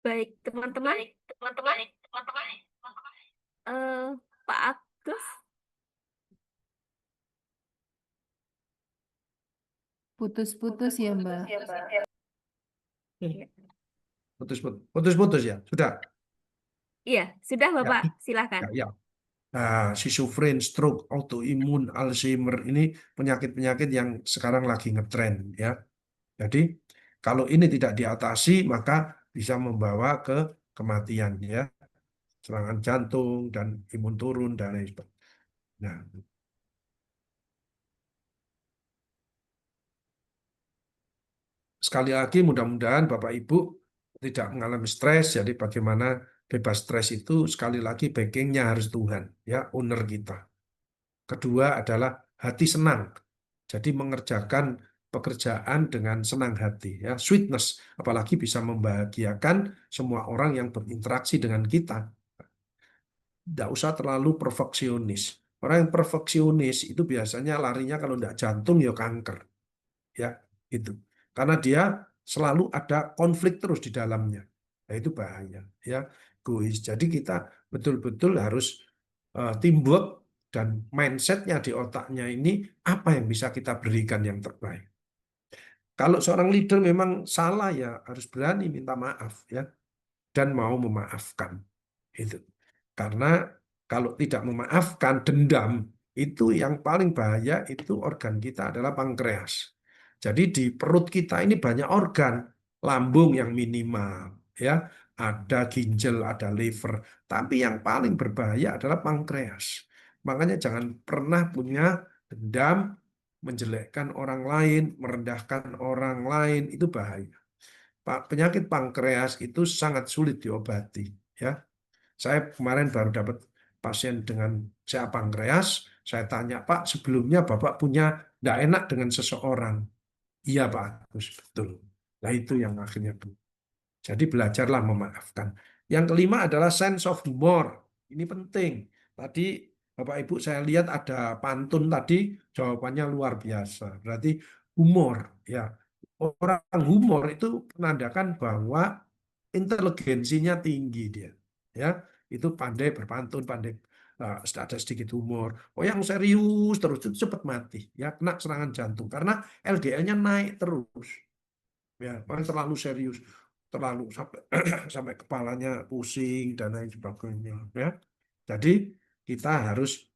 Baik, teman-teman. Pak Agus, Putus-putus ya, Mbak. Putus-putus ya, sudah. iya, sudah Ya, Bapak, silakan. ya. Nah, schizofren, stroke, autoimun, Alzheimer ini penyakit-penyakit yang sekarang lagi ngetren, ya. Jadi kalau ini tidak diatasi maka bisa membawa ke kematian, ya, serangan jantung dan imun turun dan lain sebagainya. Nah, sekali lagi mudah-mudahan Bapak Ibu tidak mengalami stres. Jadi bagaimana bebas stres itu sekali lagi backingnya harus Tuhan, ya, owner kita. Kedua adalah hati senang. Jadi mengerjakan pekerjaan dengan senang hati, ya, sweetness, apalagi bisa membahagiakan semua orang yang berinteraksi dengan kita. Tidak usah terlalu perfeksionis. Orang yang perfeksionis itu biasanya larinya kalau tidak jantung ya kanker, ya, itu. Karena dia selalu ada konflik terus di dalamnya. Nah, itu bahaya, ya, egois. Jadi kita betul-betul harus teamwork dan mindsetnya di otaknya ini apa yang bisa kita berikan yang terbaik. Kalau seorang leader memang salah ya harus berani minta maaf, ya, dan mau memaafkan itu. Karena kalau tidak memaafkan, dendam, itu yang paling bahaya, itu organ kita adalah pankreas. Jadi di perut kita ini banyak organ, lambung yang minimal, ya, ada ginjal, ada liver, tapi yang paling berbahaya adalah pankreas. Makanya jangan pernah punya dendam, menjelekkan orang lain, merendahkan orang lain, itu bahaya. penyakit pankreas itu sangat sulit diobati, ya. Saya kemarin baru dapat pasien dengan CA pankreas. Saya tanya, Pak, sebelumnya Bapak punya tidak enak dengan seseorang? Iya, Pak Agus, betul. Nah, itu yang akhirnya. Jadi belajarlah memaafkan. Yang kelima adalah sense of humor. Ini penting. Tadi Bapak Ibu saya lihat ada pantun tadi, jawabannya luar biasa. Berarti humor, ya. Orang humor itu menandakan bahwa inteligensinya tinggi dia, ya. Itu pandai berpantun, pandai ada sedikit humor. Oh, yang serius terus itu cepat mati, ya, kena serangan jantung karena LDL-nya naik terus. Ya, orang terlalu serius, terlalu sampai sampai kepalanya pusing dan lain sebagainya, ya. Jadi kita harus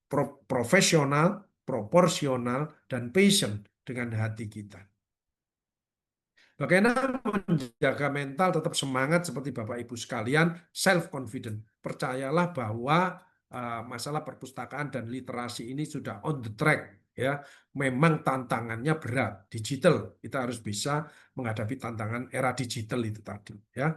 profesional, proporsional, dan patient dengan hati kita. Bagaimana menjaga mental tetap semangat seperti Bapak Ibu sekalian, self-confident. Percayalah bahwa masalah perpustakaan dan literasi ini sudah on the track. Ya, memang tantangannya berat, digital. Kita harus bisa menghadapi tantangan era digital itu tadi. Ya,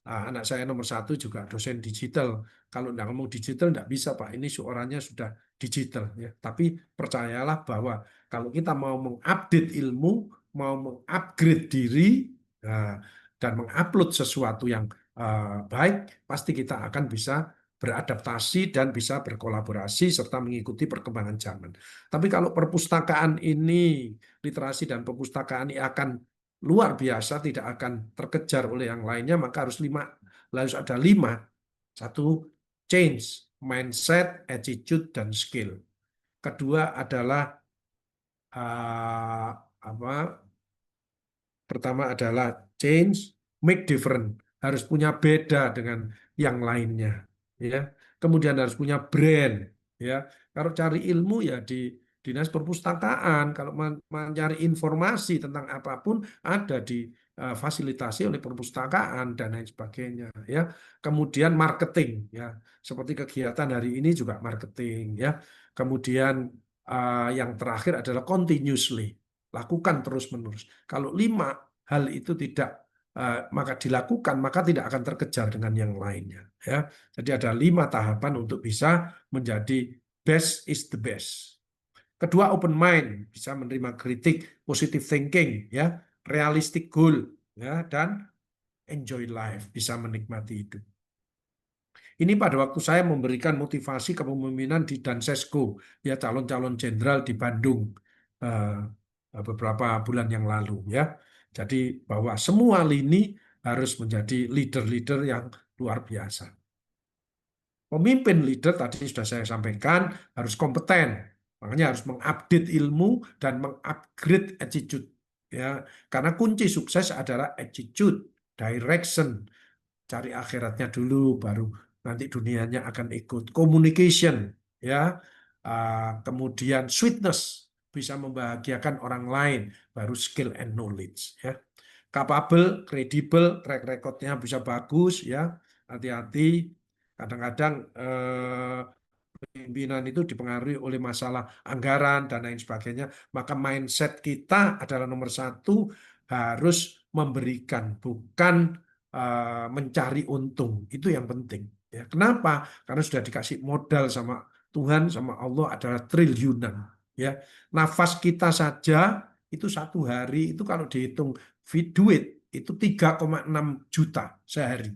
anak saya nomor 1 juga dosen digital. Kalau nggak ngomong digital nggak bisa, Pak. Ini suaranya sudah digital. Ya, tapi percayalah bahwa kalau kita mau mengupdate ilmu, mau mengupgrade diri dan mengupload sesuatu yang baik, pasti kita akan bisa beradaptasi dan bisa berkolaborasi serta mengikuti perkembangan zaman. Tapi kalau perpustakaan ini, literasi dan perpustakaan ini akan luar biasa, tidak akan terkejar oleh yang lainnya, maka harus ada 5. 1, change, mindset, attitude, dan skill. Kedua adalah pertama adalah change, make different, harus punya beda dengan yang lainnya, ya. Kemudian harus punya brand, ya. Kalau cari ilmu ya di dinas perpustakaan, kalau mencari informasi tentang apapun ada fasilitasi oleh perpustakaan dan lain sebagainya, ya. Kemudian marketing, ya, seperti kegiatan hari ini juga marketing, ya. Kemudian yang terakhir adalah continuously, lakukan terus-menerus. Kalau 5 hal itu tidak maka dilakukan, maka tidak akan terkejar dengan yang lainnya, ya. Jadi ada 5 tahapan untuk bisa menjadi best is the best. Kedua, open mind, bisa menerima kritik, positive thinking, ya, realistic goal, ya, dan enjoy life, bisa menikmati hidup. Ini pada waktu saya memberikan motivasi kepemimpinan di Dansesco, ya, calon-calon jenderal di Bandung beberapa bulan yang lalu, ya. Jadi bahwa semua lini harus menjadi leader-leader yang luar biasa. Pemimpin leader tadi sudah saya sampaikan harus kompeten, makanya harus mengupdate ilmu dan mengupgrade attitude, ya. Karena kunci sukses adalah attitude, direction, cari akhiratnya dulu, baru nanti dunianya akan ikut. Communication, ya, kemudian sweetness, bisa membahagiakan orang lain, baru skill and knowledge, ya. Capable, kredibel, track recordnya bisa bagus, ya. Hati-hati, kadang-kadang pimpinan itu dipengaruhi oleh masalah anggaran dan lain sebagainya, maka mindset kita adalah nomor 1, harus memberikan, bukan mencari untung. Itu yang penting, ya. Kenapa? Karena sudah dikasih modal sama Tuhan, sama Allah adalah triliunan, ya. Nafas kita saja itu 1 hari itu kalau dihitung duit itu 3,6 juta sehari.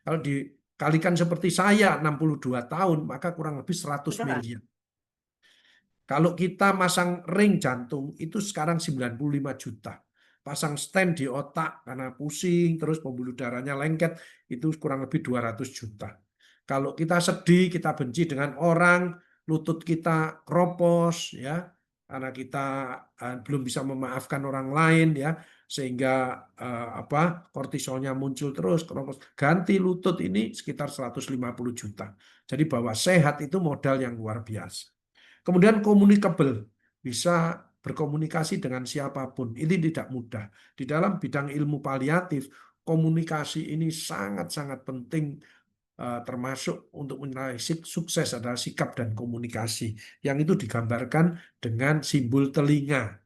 Kalau dikalikan seperti saya 62 tahun, maka kurang lebih 100 miliar. Kalau kita masang ring jantung itu sekarang 95 juta. Pasang stent di otak karena pusing, terus pembuluh darahnya lengket, itu kurang lebih 200 juta. Kalau kita sedih, kita benci dengan orang, lutut kita kropos, ya, karena kita belum bisa memaafkan orang lain, ya, sehingga kortisolnya muncul terus, kropos. Ganti lutut ini sekitar 150 juta. Jadi bahwa sehat itu modal yang luar biasa. Kemudian communicable, bisa berkomunikasi dengan siapapun. Ini tidak mudah. Di dalam bidang ilmu paliatif, komunikasi ini sangat-sangat penting, termasuk untuk menilai sukses adalah sikap dan komunikasi. Yang itu digambarkan dengan simbol telinga.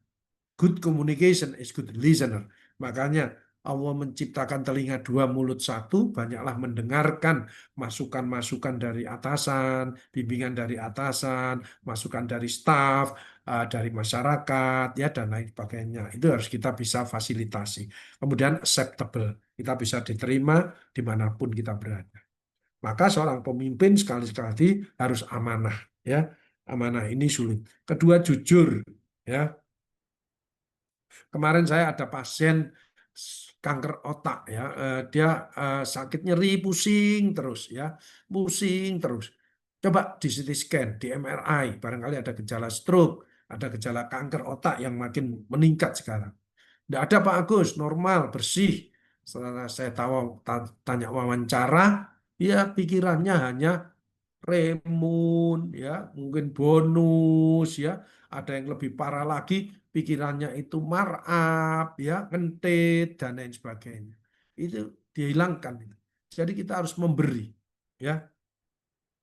Good communication is good listener. Makanya Allah menciptakan telinga dua, mulut satu, banyaklah mendengarkan masukan-masukan dari atasan, bimbingan dari atasan, masukan dari staf, dari masyarakat, ya dan lain sebagainya. Itu harus kita bisa fasilitasi. Kemudian acceptable, kita bisa diterima dimanapun kita berada. Maka seorang pemimpin sekali-sekali harus amanah, ya. Amanah ini sulit. Kedua, jujur, ya. Kemarin saya ada pasien kanker otak, ya. Dia sakit nyeri, pusing terus, ya. Pusing terus. Coba di CT scan, di MRI, barangkali ada gejala stroke, ada gejala kanker otak yang makin meningkat sekarang. Tidak ada Pak Agus, normal, bersih. Setelah saya tanya wawancara, ya pikirannya hanya remun, ya mungkin bonus, ya ada yang lebih parah lagi, pikirannya itu markup, ya kentit dan lain sebagainya. Itu dihilangkan. Jadi kita harus memberi, ya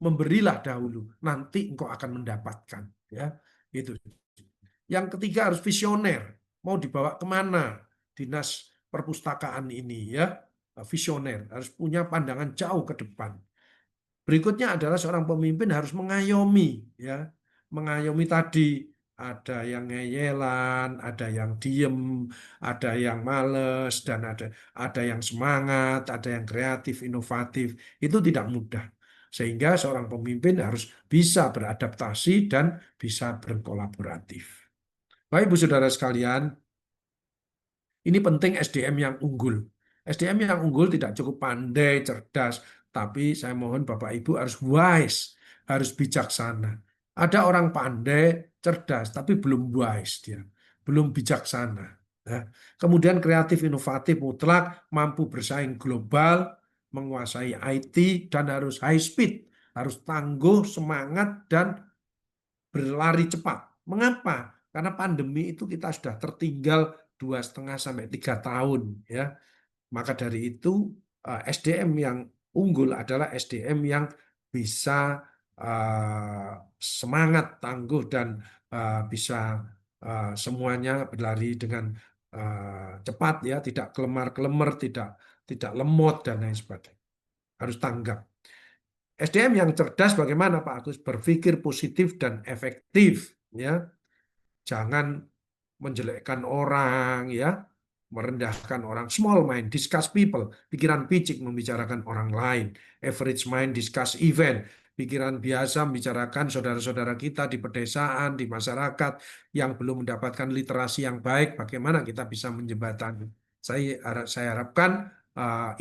memberilah dahulu, nanti engkau akan mendapatkan, ya itu. Yang ketiga harus visioner, mau dibawa kemana dinas perpustakaan ini, ya visioner, harus punya pandangan jauh ke depan. Berikutnya adalah seorang pemimpin harus mengayomi, ya mengayomi tadi. Ada yang ngeyelan, ada yang diem, ada yang males, dan ada yang semangat, ada yang kreatif, inovatif. Itu tidak mudah. Sehingga seorang pemimpin harus bisa beradaptasi dan bisa berkolaboratif. Baik, Ibu Saudara sekalian, ini penting SDM yang unggul. SDM yang unggul tidak cukup pandai, cerdas, tapi saya mohon Bapak Ibu harus wise, harus bijaksana. Ada orang pandai, cerdas, tapi belum wise dia, belum bijaksana. Ya. Kemudian kreatif, inovatif, mutlak, mampu bersaing global, menguasai IT, dan harus high speed, harus tangguh, semangat, dan berlari cepat. Mengapa? Karena pandemi itu kita sudah tertinggal 2,5 sampai 3 tahun, ya. Maka dari itu SDM yang unggul adalah SDM yang bisa semangat, tangguh, dan bisa semuanya berlari dengan cepat, ya, tidak kelemar-kelemar, tidak lemot dan lain sebagainya. Harus tanggap. SDM yang cerdas bagaimana Pak Agus? Berpikir positif dan efektif, ya. Jangan menjelekkan orang, ya, merendahkan orang. Small mind, discuss people. Pikiran picik membicarakan orang lain. Average mind, discuss event. Pikiran biasa membicarakan saudara-saudara kita di pedesaan, di masyarakat yang belum mendapatkan literasi yang baik. Bagaimana kita bisa menjembatani? Saya harapkan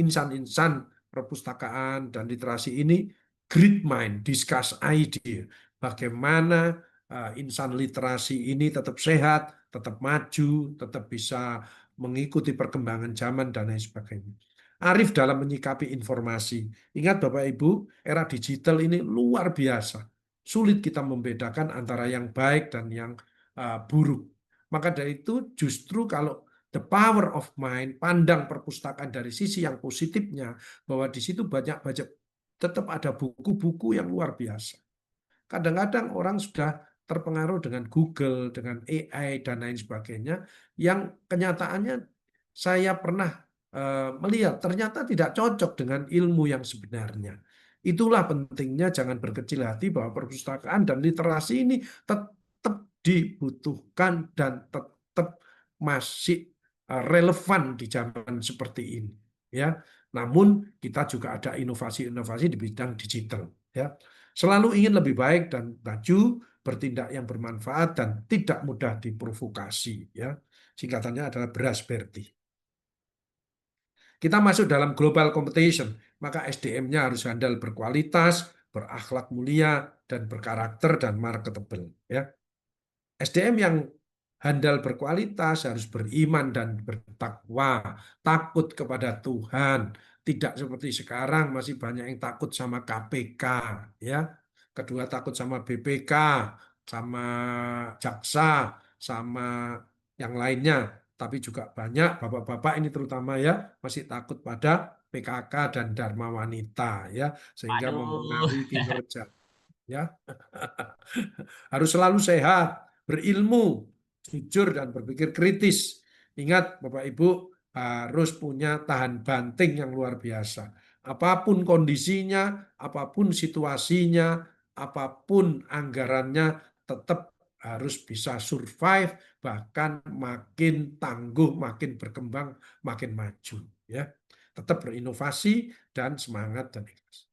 insan-insan perpustakaan dan literasi ini great mind, discuss idea. Bagaimana insan literasi ini tetap sehat, tetap maju, tetap bisa mengikuti perkembangan zaman dan lain sebagainya. Arif dalam menyikapi informasi. Ingat Bapak Ibu, era digital ini luar biasa. Sulit kita membedakan antara yang baik dan yang buruk. Maka dari itu justru kalau the power of mind, pandang perpustakaan dari sisi yang positifnya, bahwa di situ banyak tetap ada buku-buku yang luar biasa. Kadang-kadang orang sudah terpengaruh dengan Google, dengan AI, dan lain sebagainya, yang kenyataannya saya pernah melihat ternyata tidak cocok dengan ilmu yang sebenarnya. Itulah pentingnya jangan berkecil hati bahwa perpustakaan dan literasi ini tetap dibutuhkan dan tetap masih relevan di zaman seperti ini. Ya, namun kita juga ada inovasi-inovasi di bidang digital. Ya, selalu ingin lebih baik dan maju, bertindak yang bermanfaat dan tidak mudah diprovokasi. Ya, singkatannya adalah beras berti. Kita masuk dalam global competition, maka SDM-nya harus handal berkualitas, berakhlak mulia, dan berkarakter dan marketable. Ya. SDM yang handal berkualitas harus beriman dan bertakwa, takut kepada Tuhan. Tidak seperti sekarang masih banyak yang takut sama KPK, ya. Kedua takut sama BPK, sama jaksa, sama yang lainnya. Tapi juga banyak bapak-bapak ini terutama ya masih takut pada PKK dan Dharma Wanita, ya, sehingga mempengaruhi kinerja. Ya, harus selalu sehat, berilmu, jujur dan berpikir kritis. Ingat Bapak Ibu, harus punya tahan banting yang luar biasa. Apapun kondisinya, apapun situasinya, apapun anggarannya, tetap harus bisa survive, bahkan makin tangguh, makin berkembang, makin maju. Ya, tetap berinovasi dan semangat dan ikhlas.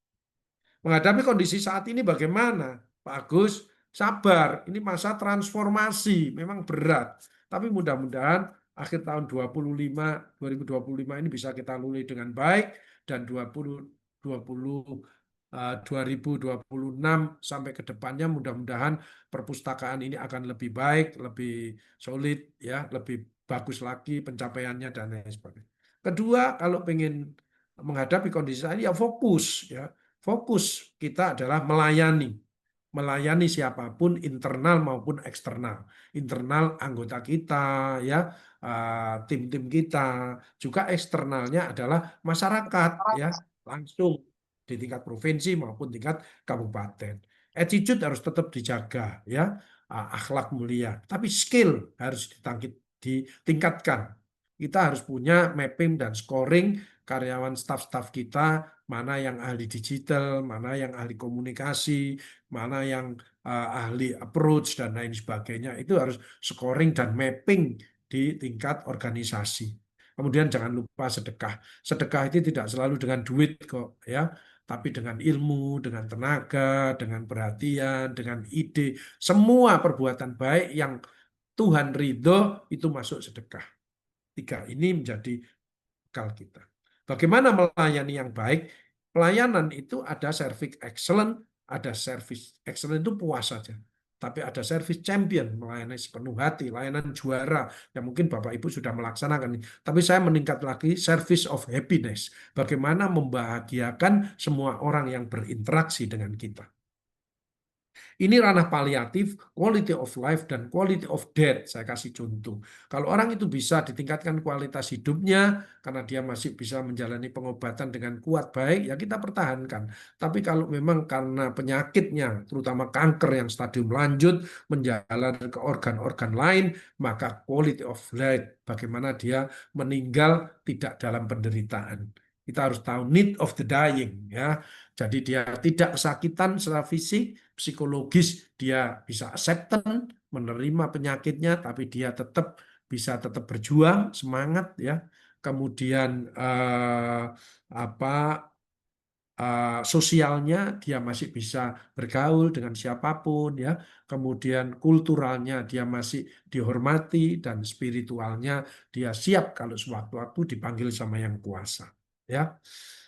Menghadapi kondisi saat ini bagaimana, Pak Agus? Sabar, ini masa transformasi, memang berat. Tapi mudah-mudahan akhir tahun 2025 ini bisa kita lalui dengan baik, dan 2026 sampai ke depannya mudah-mudahan perpustakaan ini akan lebih baik, lebih solid, ya, lebih bagus lagi pencapaiannya dan lain sebagainya. Kedua, kalau pengen menghadapi kondisi saat ini ya fokus, ya. Fokus kita adalah melayani siapapun, internal maupun eksternal. Internal anggota kita, ya, tim-tim kita, juga eksternalnya adalah masyarakat, ya, langsung di tingkat provinsi maupun tingkat kabupaten. Attitude harus tetap dijaga, ya, akhlak mulia, tapi skill harus ditingkatkan. Kita harus punya mapping dan scoring karyawan staf-staf kita, mana yang ahli digital, mana yang ahli komunikasi, mana yang ahli approach dan lain sebagainya. Itu harus scoring dan mapping di tingkat organisasi. Kemudian jangan lupa sedekah. Sedekah itu tidak selalu dengan duit kok, ya, tapi dengan ilmu, dengan tenaga, dengan perhatian, dengan ide. Semua perbuatan baik yang Tuhan ridho itu masuk sedekah. 3 ini menjadi bekal kita. Bagaimana melayani yang baik? Pelayanan itu ada service excellent, ada service excellent itu puas saja. Tapi ada service champion, melayani sepenuh hati, layanan juara. Ya mungkin Bapak Ibu sudah melaksanakan ini. Tapi saya meningkat lagi service of happiness. Bagaimana membahagiakan semua orang yang berinteraksi dengan kita. Ini ranah paliatif, quality of life, dan quality of death. Saya kasih contoh. Kalau orang itu bisa ditingkatkan kualitas hidupnya, karena dia masih bisa menjalani pengobatan dengan kuat baik, ya kita pertahankan. Tapi kalau memang karena penyakitnya, terutama kanker yang stadium lanjut, menjalar ke organ-organ lain, maka quality of life, bagaimana dia meninggal tidak dalam penderitaan. Kita harus tahu need of the dying, ya. Jadi dia tidak kesakitan secara fisik, psikologis dia bisa acceptance, menerima penyakitnya, tapi dia bisa tetap berjuang, semangat, ya. Kemudian sosialnya dia masih bisa bergaul dengan siapapun, ya. Kemudian kulturalnya dia masih dihormati, dan spiritualnya dia siap kalau sewaktu-waktu dipanggil sama yang kuasa, ya.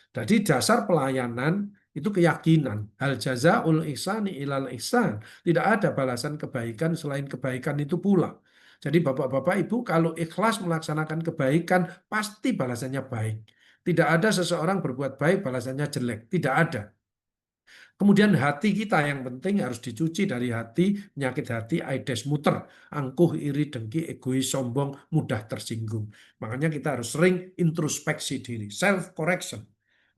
Jadi dasar pelayanan itu keyakinan. Hal jazaul ihsani ilal ihsan. Tidak ada balasan kebaikan selain kebaikan itu pula. Jadi Bapak-Bapak Ibu kalau ikhlas melaksanakan kebaikan pasti balasannya baik. Tidak ada seseorang berbuat baik balasannya jelek. Tidak ada. Kemudian hati kita yang penting harus dicuci dari hati, penyakit hati, aides muter, angkuh, iri, dengki, egois, sombong, mudah tersinggung. Makanya kita harus sering introspeksi diri, self-correction.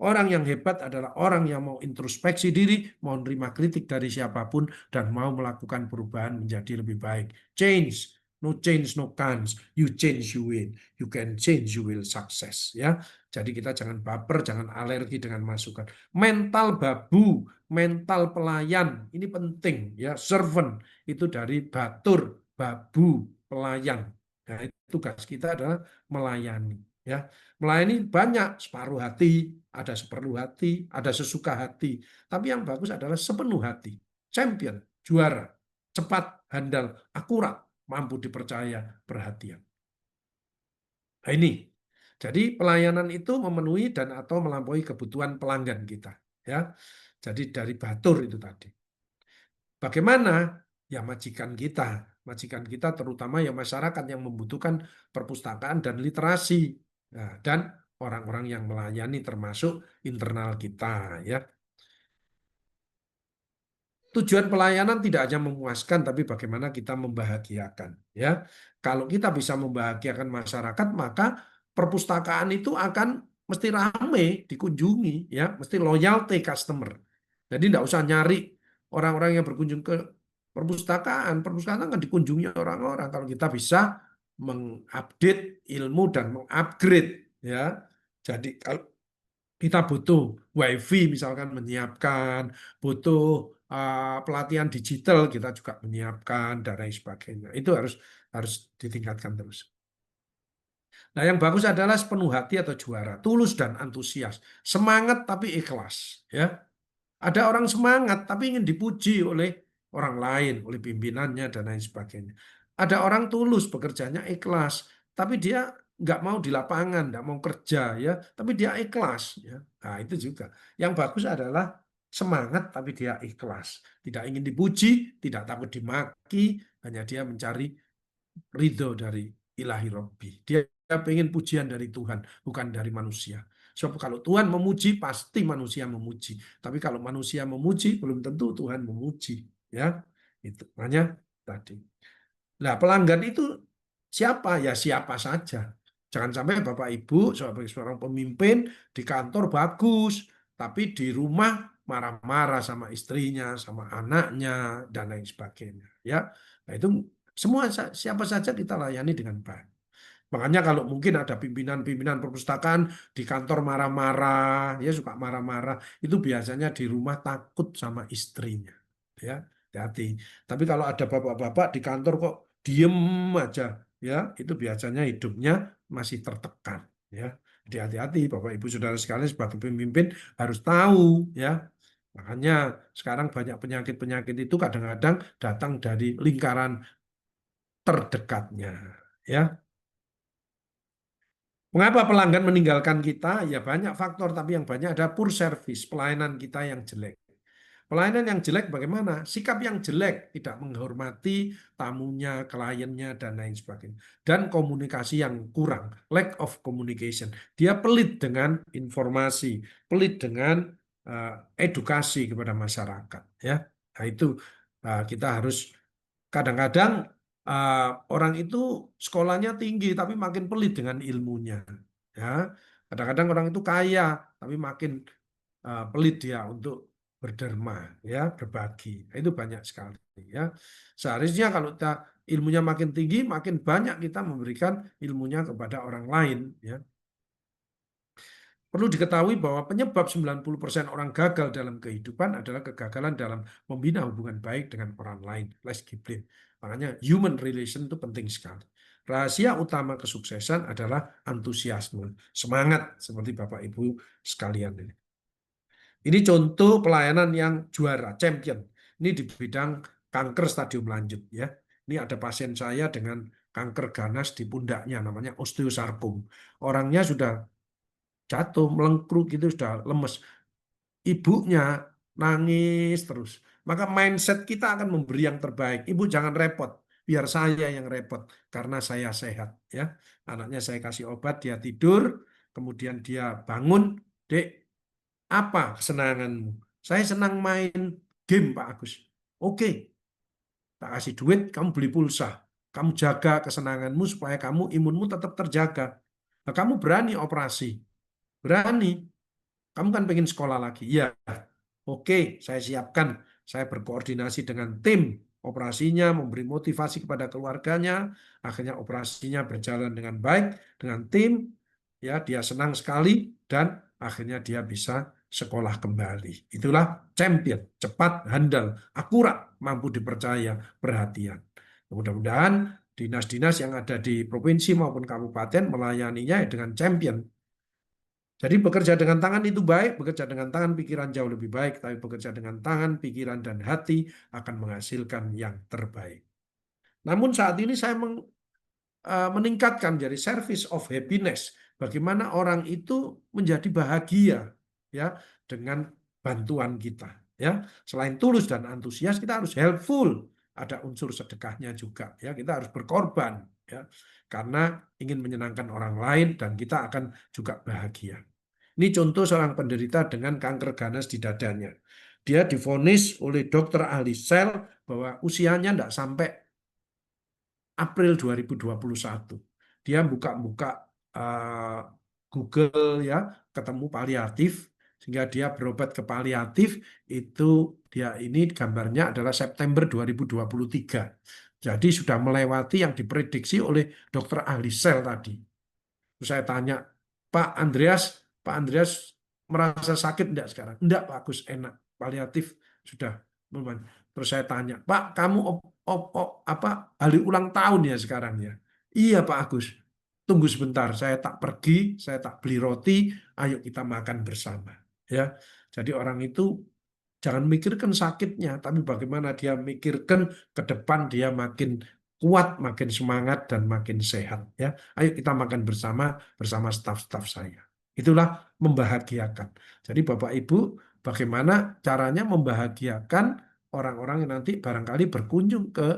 Orang yang hebat adalah orang yang mau introspeksi diri, mau menerima kritik dari siapapun, dan mau melakukan perubahan menjadi lebih baik. Change, no change, no chance. You change, you win. You can change, you will success. Ya, jadi kita jangan baper, jangan alergi dengan masukan. Mental babu, mental pelayan, ini penting. Ya, servant itu dari batur, babu, pelayan. Nah, tugas kita adalah melayani. Ya, melayani banyak, separuh hati, ada seperlu hati, ada sesuka hati. Tapi yang bagus adalah sepenuh hati. Champion, juara, cepat, handal, akurat, mampu dipercaya, perhatian. Nah, ini. Jadi pelayanan itu memenuhi dan atau melampaui kebutuhan pelanggan kita. Ya, jadi dari batur itu tadi. Bagaimana? Ya majikan kita terutama ya masyarakat yang membutuhkan perpustakaan dan literasi. Nah, dan orang-orang yang melayani termasuk internal kita, ya. Tujuan pelayanan tidak hanya memuaskan, tapi bagaimana kita membahagiakan, ya. Kalau kita bisa membahagiakan masyarakat, maka perpustakaan itu akan mesti ramai dikunjungi, ya, mesti loyalty customer. Jadi tidak usah nyari orang-orang yang berkunjung ke perpustakaan akan dikunjungi orang-orang. Kalau kita bisa mengupdate ilmu dan mengupgrade ya. Jadi kalau kita butuh wifi misalkan menyiapkan, butuh pelatihan digital kita juga menyiapkan dan lain sebagainya. Itu harus ditingkatkan terus. Nah, yang bagus adalah sepenuh hati atau juara, tulus dan antusias, semangat tapi ikhlas, ya. Ada orang semangat tapi ingin dipuji oleh orang lain, oleh pimpinannya dan lain sebagainya. Ada orang tulus bekerjanya ikhlas, tapi dia nggak mau di lapangan, nggak mau kerja, ya, tapi dia ikhlas, ya. Nah, itu juga. Yang bagus adalah semangat tapi dia ikhlas, tidak ingin dipuji, tidak takut dimaki, hanya dia mencari ridho dari ilahi Rabbi. Dia ingin pujian dari Tuhan, bukan dari manusia. Sebab kalau Tuhan memuji, pasti manusia memuji. Tapi kalau manusia memuji, belum tentu Tuhan memuji. Ya, itu makanya tadi. Nah, pelanggan itu siapa? Ya siapa saja. Jangan sampai Bapak Ibu sebagai seorang pemimpin di kantor bagus, tapi di rumah marah-marah sama istrinya, sama anaknya, dan lain sebagainya. Ya, nah, itu semua siapa saja kita layani dengan baik. Makanya kalau mungkin ada pimpinan-pimpinan perpustakaan di kantor marah-marah, ya suka marah-marah, itu biasanya di rumah takut sama istrinya. Ya, hati-hati. Tapi kalau ada bapak-bapak di kantor kok diem aja, ya itu biasanya hidupnya masih tertekan. Ya, jadi hati-hati Bapak Ibu Saudara sekalian sebagai pemimpin harus tahu, ya. Makanya sekarang banyak penyakit-penyakit itu kadang-kadang datang dari lingkaran terdekatnya, ya. Mengapa pelanggan meninggalkan kita? Ya banyak faktor, tapi yang banyak ada poor service, pelayanan kita yang jelek. Pelayanan yang jelek bagaimana? Sikap yang jelek, tidak menghormati tamunya, kliennya, dan lain sebagainya. Dan komunikasi yang kurang, lack of communication. Dia pelit dengan informasi, pelit dengan edukasi kepada masyarakat. Ya, nah, itu kita harus kadang-kadang orang itu sekolahnya tinggi tapi makin pelit dengan ilmunya. Ya, kadang-kadang orang itu kaya tapi makin pelit dia untuk berderma, ya, berbagi. Itu banyak sekali, ya. Seharusnya kalau kita ilmunya makin tinggi, makin banyak kita memberikan ilmunya kepada orang lain, ya. Perlu diketahui bahwa penyebab 90% orang gagal dalam kehidupan adalah kegagalan dalam membina hubungan baik dengan orang lain. Les Giblin. Makanya human relation itu penting sekali. Rahasia utama kesuksesan adalah antusiasme, semangat seperti Bapak Ibu sekalian ini. Ini contoh pelayanan yang juara, champion. Ini di bidang kanker stadium lanjut, ya. Ini ada pasien saya dengan kanker ganas di pundaknya, namanya osteosarkom. Orangnya sudah jatuh, melengkruk gitu, sudah lemes. Ibunya nangis terus. Maka mindset kita akan memberi yang terbaik. Ibu jangan repot, biar saya yang repot karena saya sehat, ya. Anaknya saya kasih obat, dia tidur, kemudian dia bangun, Dek, apa kesenanganmu? Saya senang main game, Pak Agus. Oke, tak kasih duit, kamu beli pulsa. Kamu jaga kesenanganmu supaya kamu imunmu tetap terjaga. Nah, kamu berani operasi. Berani. Kamu kan pengen sekolah lagi. Ya, oke, saya siapkan. Saya berkoordinasi dengan tim operasinya, memberi motivasi kepada keluarganya. Akhirnya operasinya berjalan dengan baik, dengan tim. Ya, dia senang sekali dan akhirnya dia bisa sekolah kembali. Itulah champion, cepat, handal, akurat, mampu dipercaya, perhatian. Mudah-mudahan dinas-dinas yang ada di provinsi maupun kabupaten melayaninya dengan champion. Jadi bekerja dengan tangan itu baik, bekerja dengan tangan pikiran jauh lebih baik, tapi bekerja dengan tangan, pikiran, dan hati akan menghasilkan yang terbaik. Namun saat ini saya meningkatkan jadi service of happiness. Bagaimana orang itu menjadi bahagia, ya, dengan bantuan kita. Ya, selain tulus dan antusias, kita harus helpful. Ada unsur sedekahnya juga. Ya, kita harus berkorban, ya, karena ingin menyenangkan orang lain dan kita akan juga bahagia. Ini contoh seorang penderita dengan kanker ganas di dadanya. Dia divonis oleh dokter ahli sel bahwa usianya tidak sampai April 2021. Dia buka-buka Google, ya, ketemu paliatif, sehingga dia berobat ke paliatif. Itu dia ini gambarnya adalah September 2023. Jadi sudah melewati yang diprediksi oleh dokter ahli sel tadi. Terus saya tanya, Pak Andreas merasa sakit enggak sekarang? Enggak, Pak Agus, enak. Paliatif sudah. Terus saya tanya, Pak, kamu hari ulang tahun ya sekarang ya? Iya, Pak Agus. Tunggu sebentar, saya tak pergi, saya tak beli roti, ayo kita makan bersama. Ya, jadi orang itu jangan mikirkan sakitnya, tapi bagaimana dia mikirkan ke depan dia makin kuat, makin semangat dan makin sehat. Ya, ayo kita makan bersama staf-staf saya. Itulah membahagiakan. Jadi Bapak Ibu, bagaimana caranya membahagiakan orang-orang yang nanti barangkali berkunjung ke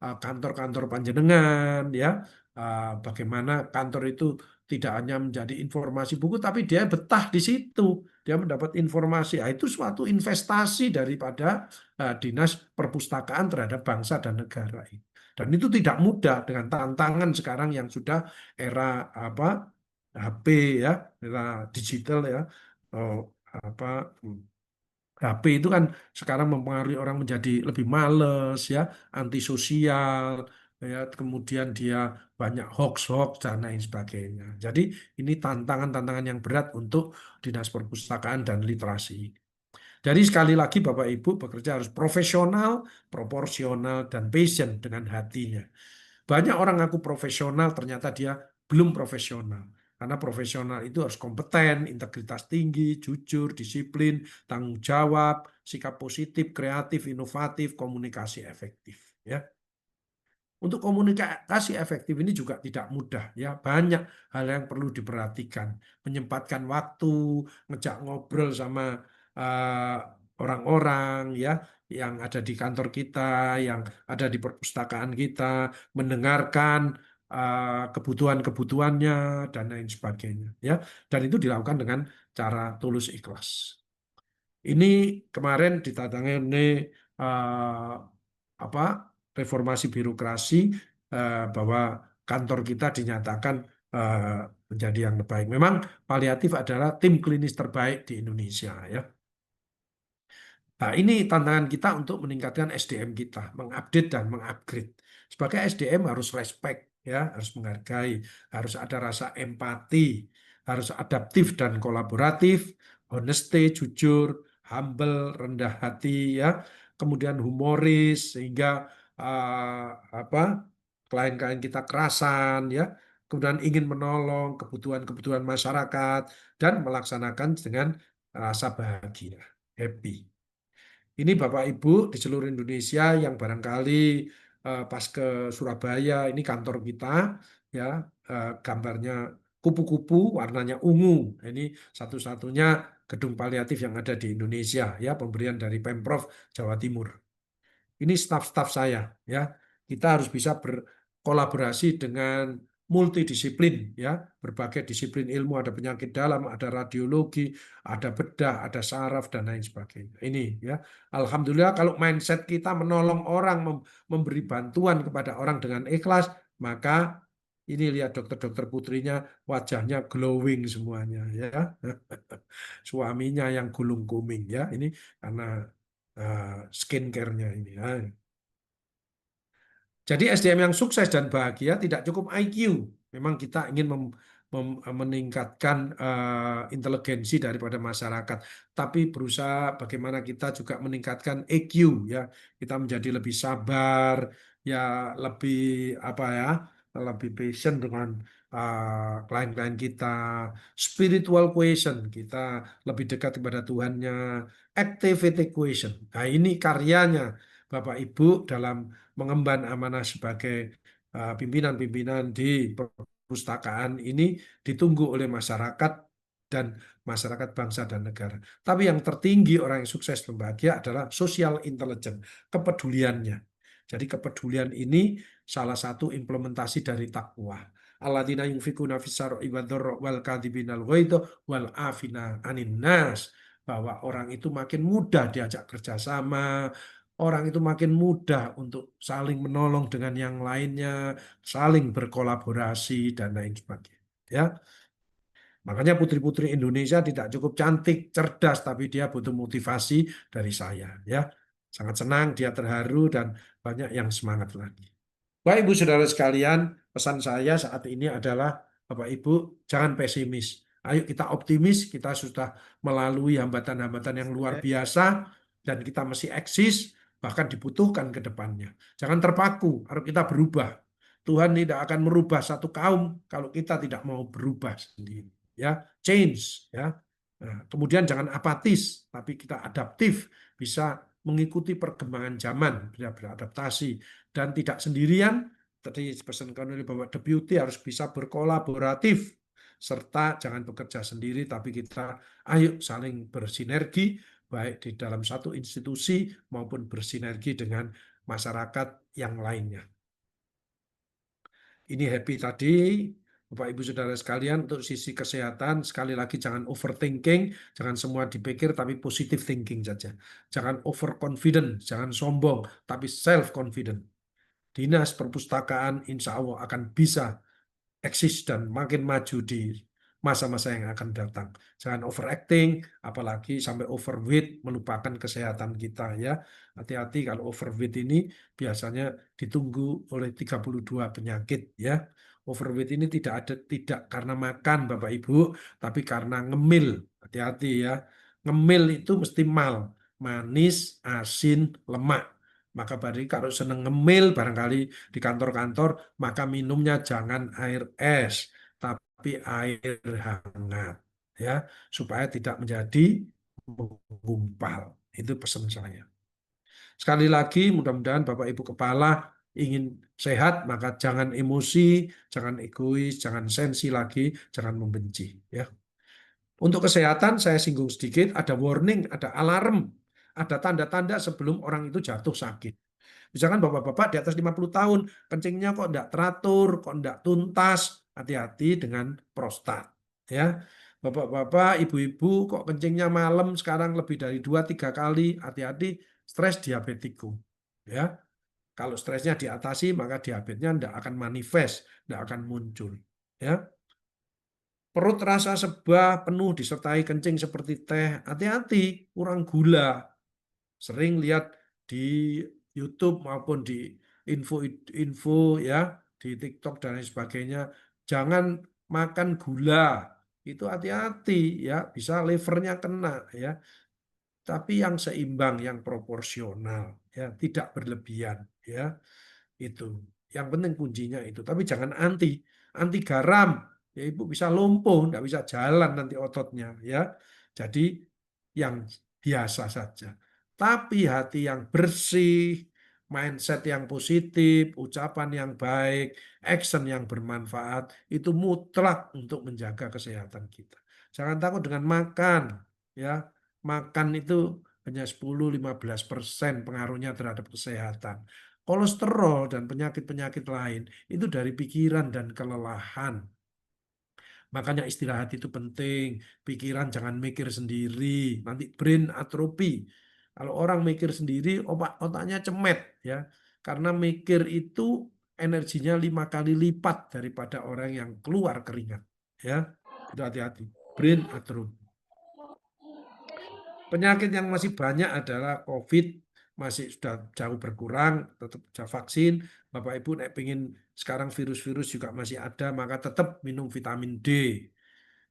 kantor-kantor panjenengan, ya. Bagaimana kantor itu tidak hanya menjadi informasi buku, tapi dia betah di situ. Dia mendapat informasi. Itu suatu investasi daripada Dinas Perpustakaan terhadap bangsa dan negara ini. Dan itu tidak mudah dengan tantangan sekarang yang sudah era HP ya, era digital ya. Oh, apa HP itu kan sekarang mempengaruhi orang menjadi lebih males ya, antisosial ya, kemudian dia banyak hoax-hoax dan lain sebagainya. Jadi ini tantangan-tantangan yang berat untuk Dinas Perpustakaan dan Literasi. Jadi sekali lagi Bapak Ibu bekerja harus profesional, proporsional, dan passion dengan hatinya. Banyak orang ngaku profesional, ternyata dia belum profesional. Karena profesional itu harus kompeten, integritas tinggi, jujur, disiplin, tanggung jawab, sikap positif, kreatif, inovatif, komunikasi efektif. Ya. Untuk komunikasi efektif ini juga tidak mudah. Ya, banyak hal yang perlu diperhatikan. Menyempatkan waktu, ngejak ngobrol sama orang-orang ya yang ada di kantor kita, yang ada di perpustakaan kita, mendengarkan kebutuhan-kebutuhannya dan lain sebagainya. Ya, dan itu dilakukan dengan cara tulus ikhlas. Ini kemarin ditantangin reformasi birokrasi bahwa kantor kita dinyatakan menjadi yang terbaik. Memang paliatif adalah tim klinis terbaik di Indonesia ya. Nah, ini tantangan kita untuk meningkatkan SDM kita, mengupdate dan mengupgrade. Sebagai SDM harus respect ya, harus menghargai, harus ada rasa empati, harus adaptif dan kolaboratif, honesty, jujur, humble, rendah hati ya, kemudian humoris sehingga klien-klien kita kerasan ya, kemudian ingin menolong kebutuhan-kebutuhan masyarakat dan melaksanakan dengan rasa bahagia, happy. Ini Bapak Ibu di seluruh Indonesia yang barangkali pas ke Surabaya, ini kantor kita ya, gambarnya kupu-kupu warnanya ungu. Ini satu-satunya gedung paliatif yang ada di Indonesia ya, pemberian dari Pemprov Jawa Timur. Ini staf-staf saya ya. Kita harus bisa berkolaborasi dengan multidisiplin ya, berbagai disiplin ilmu, ada penyakit dalam, ada radiologi, ada bedah, ada saraf dan lain sebagainya. Ini ya. Alhamdulillah kalau mindset kita menolong orang, memberi bantuan kepada orang dengan ikhlas, maka ini lihat dokter-dokter putrinya wajahnya glowing semuanya ya. Suaminya yang gulung kuming ya. Ini karena skincare-nya ini ya. Jadi SDM yang sukses dan bahagia tidak cukup IQ. Memang kita ingin meningkatkan inteligensi daripada masyarakat, tapi berusaha bagaimana kita juga meningkatkan EQ ya. Kita menjadi lebih sabar, ya lebih lebih patient dengan klien-klien kita, spiritual quotient, kita lebih dekat kepada Tuhannya, activity quotient. Nah, ini karyanya Bapak Ibu dalam mengemban amanah sebagai pimpinan-pimpinan di perpustakaan ini ditunggu oleh masyarakat dan masyarakat bangsa dan negara. Tapi yang tertinggi orang yang sukses dan bahagia adalah social intelligence, kepeduliannya. Jadi kepedulian ini salah satu implementasi dari takwa. Alladzina yunfikuna fis-sar'i wad-dharra wal kadzibinal ghaidha wal afina 'anin nas. Bahwa orang itu makin mudah diajak kerjasama, orang itu makin mudah untuk saling menolong dengan yang lainnya, saling berkolaborasi dan lain sebagainya. Ya, makanya putri-putri Indonesia tidak cukup cantik, cerdas, tapi dia butuh motivasi dari saya. Ya, sangat senang, dia terharu dan banyak yang semangat lagi. Baik Ibu Saudara sekalian, pesan saya saat ini adalah Bapak Ibu jangan pesimis. Ayo kita optimis, kita sudah melalui hambatan-hambatan yang luar biasa dan kita masih eksis, bahkan dibutuhkan ke depannya. Jangan terpaku, harus kita berubah. Tuhan tidak akan merubah satu kaum kalau kita tidak mau berubah sendiri. Ya, change ya. Nah, kemudian jangan apatis, tapi kita adaptif, bisa mengikuti perkembangan zaman, beradaptasi dan tidak sendirian. Tadi dipesankan oleh Bapak Deputi harus bisa berkolaboratif serta jangan bekerja sendiri, tapi kita ayo saling bersinergi baik di dalam satu institusi maupun bersinergi dengan masyarakat yang lainnya. Ini happy tadi, Bapak Ibu Saudara sekalian, untuk sisi kesehatan, sekali lagi jangan overthinking, jangan semua dipikir, tapi positive thinking saja. Jangan overconfident, jangan sombong, tapi self-confident. Dinas Perpustakaan insya Allah akan bisa eksis dan makin maju di masa-masa yang akan datang. Jangan overacting, apalagi sampai overweight, melupakan kesehatan kita ya. Hati-hati kalau overweight ini biasanya ditunggu oleh 32 penyakit ya. Overweight ini tidak karena makan Bapak Ibu, tapi karena ngemil. Hati-hati ya. Ngemil itu mesti mal, manis, asin, lemak. Maka bari kalau seneng ngemil barangkali di kantor-kantor, maka minumnya jangan air es, tapi air hangat ya, supaya tidak menjadi menggumpal. Itu pesan saya. Sekali lagi, mudah-mudahan Bapak Ibu Kepala ingin sehat, maka jangan emosi, jangan egois, jangan sensi lagi, jangan membenci ya. Untuk kesehatan saya singgung sedikit, ada warning, ada alarm, ada tanda-tanda sebelum orang itu jatuh sakit. Misalkan bapak-bapak di atas 50 tahun, kencingnya kok enggak teratur, kok enggak tuntas, hati-hati dengan prostat. Ya, bapak-bapak, ibu-ibu kok kencingnya malam sekarang lebih dari 2-3 kali, hati-hati stres diabetikum. Ya, kalau stresnya diatasi maka diabetesnya enggak akan manifest, enggak akan muncul. Ya, perut rasa sebah penuh disertai kencing seperti teh, hati-hati kurang gula. Sering lihat di YouTube maupun di info-info ya, di TikTok dan lain sebagainya, jangan makan gula. Itu hati-hati ya, bisa livernya kena ya. Tapi yang seimbang, yang proporsional ya, tidak berlebihan ya. Itu. Yang penting kuncinya itu. Tapi jangan anti garam. Ya Ibu bisa lumpuh, nggak bisa jalan nanti ototnya ya. Jadi yang biasa saja. Tapi hati yang bersih, mindset yang positif, ucapan yang baik, action yang bermanfaat, itu mutlak untuk menjaga kesehatan kita. Jangan takut dengan makan, ya. Makan itu hanya 10-15% pengaruhnya terhadap kesehatan. Kolesterol dan penyakit-penyakit lain itu dari pikiran dan kelelahan. Makanya istirahat itu penting. Pikiran jangan mikir sendiri, nanti brain atrophy. Kalau orang mikir sendiri, otaknya cemet ya. Karena mikir itu energinya 5 kali lipat daripada orang yang keluar keringat. Ya, itu hati-hati. Brain atrophy. Penyakit yang masih banyak adalah COVID, masih sudah jauh berkurang, tetap vaksin. Bapak Ibu nek pengen sekarang virus-virus juga masih ada, maka tetap minum vitamin D.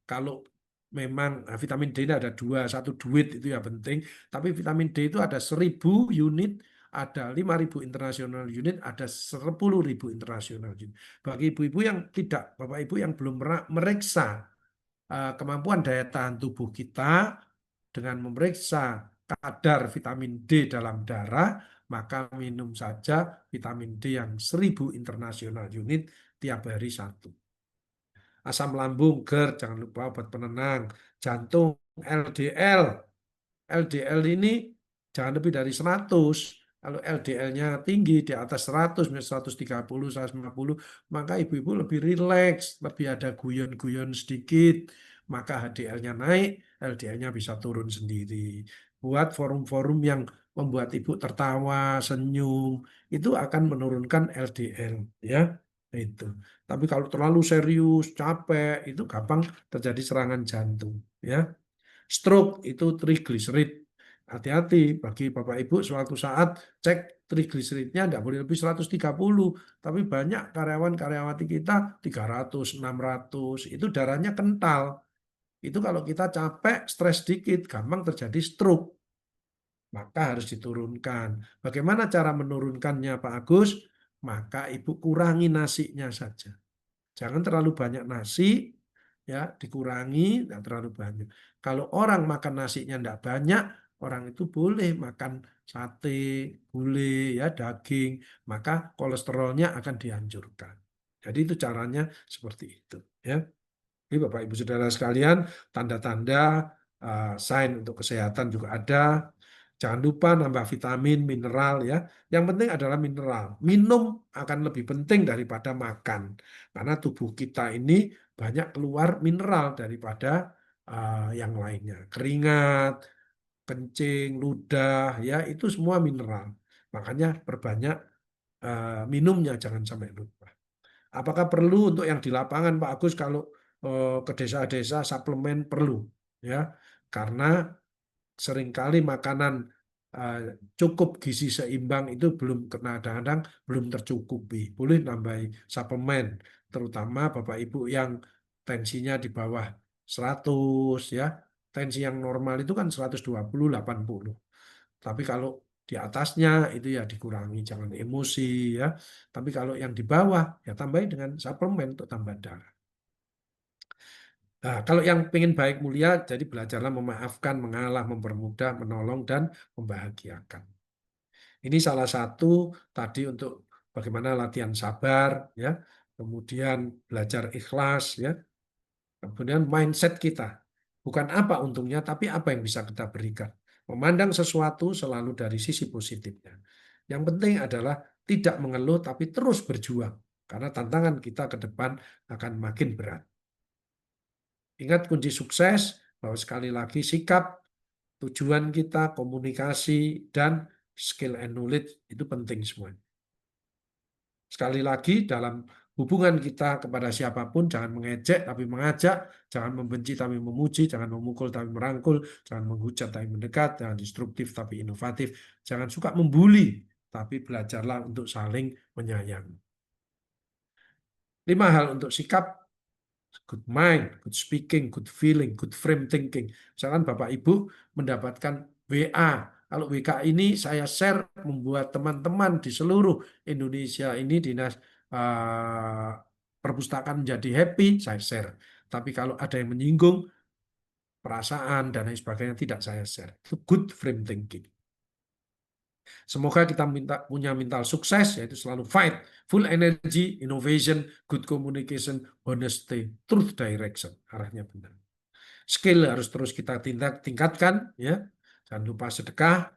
Kalau memang vitamin D ini ada dua, satu duit itu ya penting, tapi vitamin D itu ada 1000 unit, ada 5.000 internasional unit, ada 10.000 internasional unit. Bagi ibu-ibu yang tidak, Bapak Ibu yang belum meriksa kemampuan daya tahan tubuh kita dengan memeriksa kadar vitamin D dalam darah, maka minum saja vitamin D yang 1000 internasional unit tiap hari 1. Asam lambung, GERD, jangan lupa obat penenang, jantung, LDL. LDL ini jangan lebih dari 100. Kalau LDL-nya tinggi di atas 100, misalnya 130, 150, maka ibu-ibu lebih rileks, lebih ada guyon-guyon sedikit, maka HDL-nya naik, LDL-nya bisa turun sendiri. Buat forum-forum yang membuat ibu tertawa, senyum, itu akan menurunkan LDL, ya. Itu. Tapi kalau terlalu serius, capek, itu gampang terjadi serangan jantung, ya. Stroke itu trigliserid. hati-hati bagi Bapak Ibu suatu saat cek trigliseridnya tidak boleh lebih 130, tapi banyak karyawan-karyawati kita 300, 600, itu darahnya kental. Itu kalau kita capek, stres dikit, gampang terjadi stroke. Maka harus diturunkan. Bagaimana cara menurunkannya Pak Agus? Maka Ibu kurangi nasinya saja. Jangan terlalu banyak nasi, ya dikurangi, tidak terlalu banyak. Kalau orang makan nasinya tidak banyak, orang itu boleh makan sate, gulai, ya daging, maka kolesterolnya akan dihancurkan. Jadi itu caranya seperti itu, ya. Jadi Bapak Ibu Saudara sekalian, tanda-tanda sign untuk kesehatan juga ada. Jangan lupa nambah vitamin, mineral ya. Yang penting adalah mineral. Minum akan lebih penting daripada makan. Karena tubuh kita ini banyak keluar mineral daripada yang lainnya. Keringat, kencing, ludah, ya itu semua mineral. Makanya perbanyak minumnya, jangan sampai lupa. Apakah perlu untuk yang di lapangan Pak Agus kalau ke desa-desa suplemen perlu ya? Karena seringkali makanan cukup gizi seimbang itu belum kadang-kadang belum tercukupi. Boleh nambahi suplemen, terutama Bapak Ibu yang tensinya di bawah 100 ya. Tensi yang normal itu kan 120, 80. Tapi kalau di atasnya itu ya dikurangi, jangan emosi ya. Tapi kalau yang di bawah ya tambahin dengan suplemen untuk tambah darah. Nah, kalau yang ingin baik mulia, jadi belajarlah memaafkan, mengalah, mempermudah, menolong, dan membahagiakan. Ini salah satu tadi untuk bagaimana latihan sabar, ya, kemudian belajar ikhlas, ya, kemudian mindset kita. Bukan apa untungnya, tapi apa yang bisa kita berikan. Memandang sesuatu selalu dari sisi positifnya. Yang penting adalah tidak mengeluh, tapi terus berjuang. Karena tantangan kita ke depan akan makin berat. Ingat kunci sukses bahwa sekali lagi sikap, tujuan kita, komunikasi, dan skill and knowledge itu penting semua. Sekali lagi dalam hubungan kita kepada siapapun jangan mengejek tapi mengajak, jangan membenci tapi memuji, jangan memukul tapi merangkul, jangan menghujat tapi mendekat, jangan destruktif tapi inovatif, jangan suka membuli tapi belajarlah untuk saling menyayangi. 5 hal untuk sikap: good mind, good speaking, good feeling, good frame thinking. Misalkan Bapak Ibu mendapatkan WA. Kalau WK ini saya share membuat teman-teman di seluruh Indonesia ini dinas perpustakaan menjadi happy, saya share. Tapi kalau ada yang menyinggung perasaan dan lain sebagainya tidak saya share. Itu good frame thinking. Semoga kita punya mental sukses, yaitu selalu fight, full energy, innovation, good communication, honesty, truth direction. Arahnya benar. Skill harus terus kita tingkatkan, ya. Jangan lupa sedekah.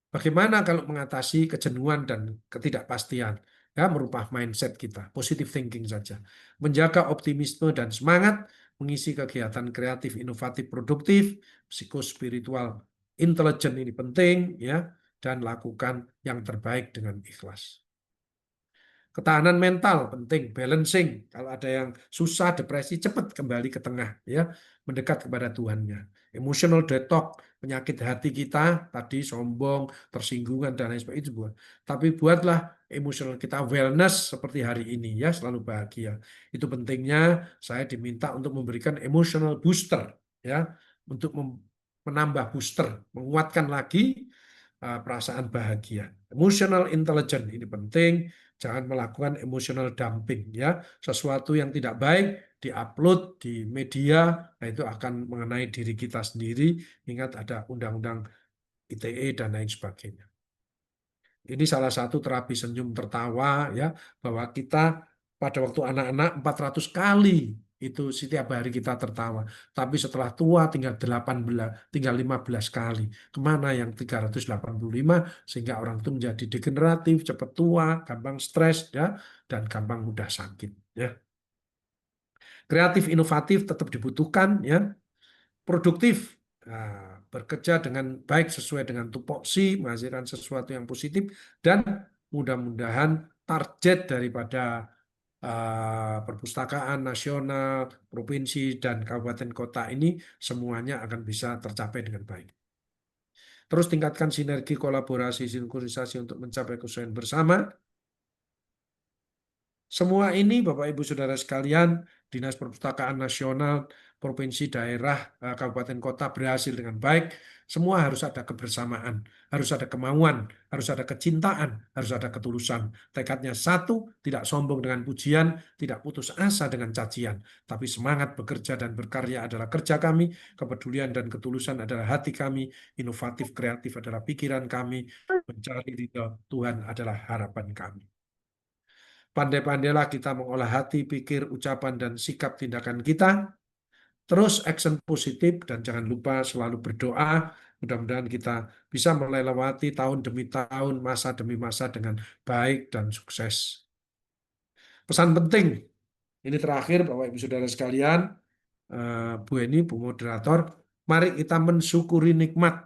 Bagaimana kalau mengatasi kejenuhan dan ketidakpastian? Ya, merubah mindset kita, positive thinking saja. Menjaga optimisme dan semangat, mengisi kegiatan kreatif, inovatif, produktif, psikospiritual, intelijen ini penting, ya. Dan lakukan yang terbaik dengan ikhlas. Ketahanan mental penting, balancing. Kalau ada yang susah, depresi, cepat kembali ke tengah, ya, mendekat kepada Tuhannya. Emotional detox, penyakit hati kita tadi sombong, tersinggungan dan lain sebagainya itu buat. Tapi buatlah emotional kita wellness seperti hari ini, ya, selalu bahagia. Itu pentingnya saya diminta untuk memberikan emotional booster, ya, untuk menambah booster, menguatkan lagi perasaan bahagia. Emotional intelligence ini penting. Jangan melakukan emotional dumping, ya. Sesuatu yang tidak baik diupload di media, nah itu akan mengenai diri kita sendiri. Ingat ada undang-undang ITE dan lain sebagainya. Ini salah satu terapi senyum tertawa, ya, bahwa kita pada waktu anak-anak 400 kali itu setiap hari kita tertawa. Tapi setelah tua tinggal 15 kali. Kemana yang 385 sehingga orang itu menjadi degeneratif, cepat tua, gampang stres, ya, dan gampang mudah sakit, ya. Kreatif, inovatif tetap dibutuhkan, ya. Produktif, bekerja dengan baik sesuai dengan tupoksi, menghasilkan sesuatu yang positif, dan mudah-mudahan target daripada perpustakaan nasional, provinsi, dan kabupaten kota ini semuanya akan bisa tercapai dengan baik. Terus tingkatkan sinergi, kolaborasi, sinkronisasi untuk mencapai kesuksesan bersama. Semua ini Bapak Ibu Saudara sekalian, Dinas Perpustakaan Nasional, provinsi, daerah, kabupaten kota berhasil dengan baik. Semua harus ada kebersamaan, harus ada kemauan, harus ada kecintaan, harus ada ketulusan. Tekadnya satu, tidak sombong dengan pujian, tidak putus asa dengan cacian. Tapi semangat bekerja dan berkarya adalah kerja kami, kepedulian dan ketulusan adalah hati kami, inovatif, kreatif adalah pikiran kami, mencari ridha Tuhan adalah harapan kami. Pandai-pandailah kita mengolah hati, pikir, ucapan, dan sikap tindakan kita. Terus action positif dan jangan lupa selalu berdoa. Mudah-mudahan kita bisa melewati tahun demi tahun, masa demi masa dengan baik dan sukses. Pesan penting, ini terakhir Bapak Ibu Saudara sekalian, Bu Eni, Bu Moderator, mari kita mensyukuri nikmat,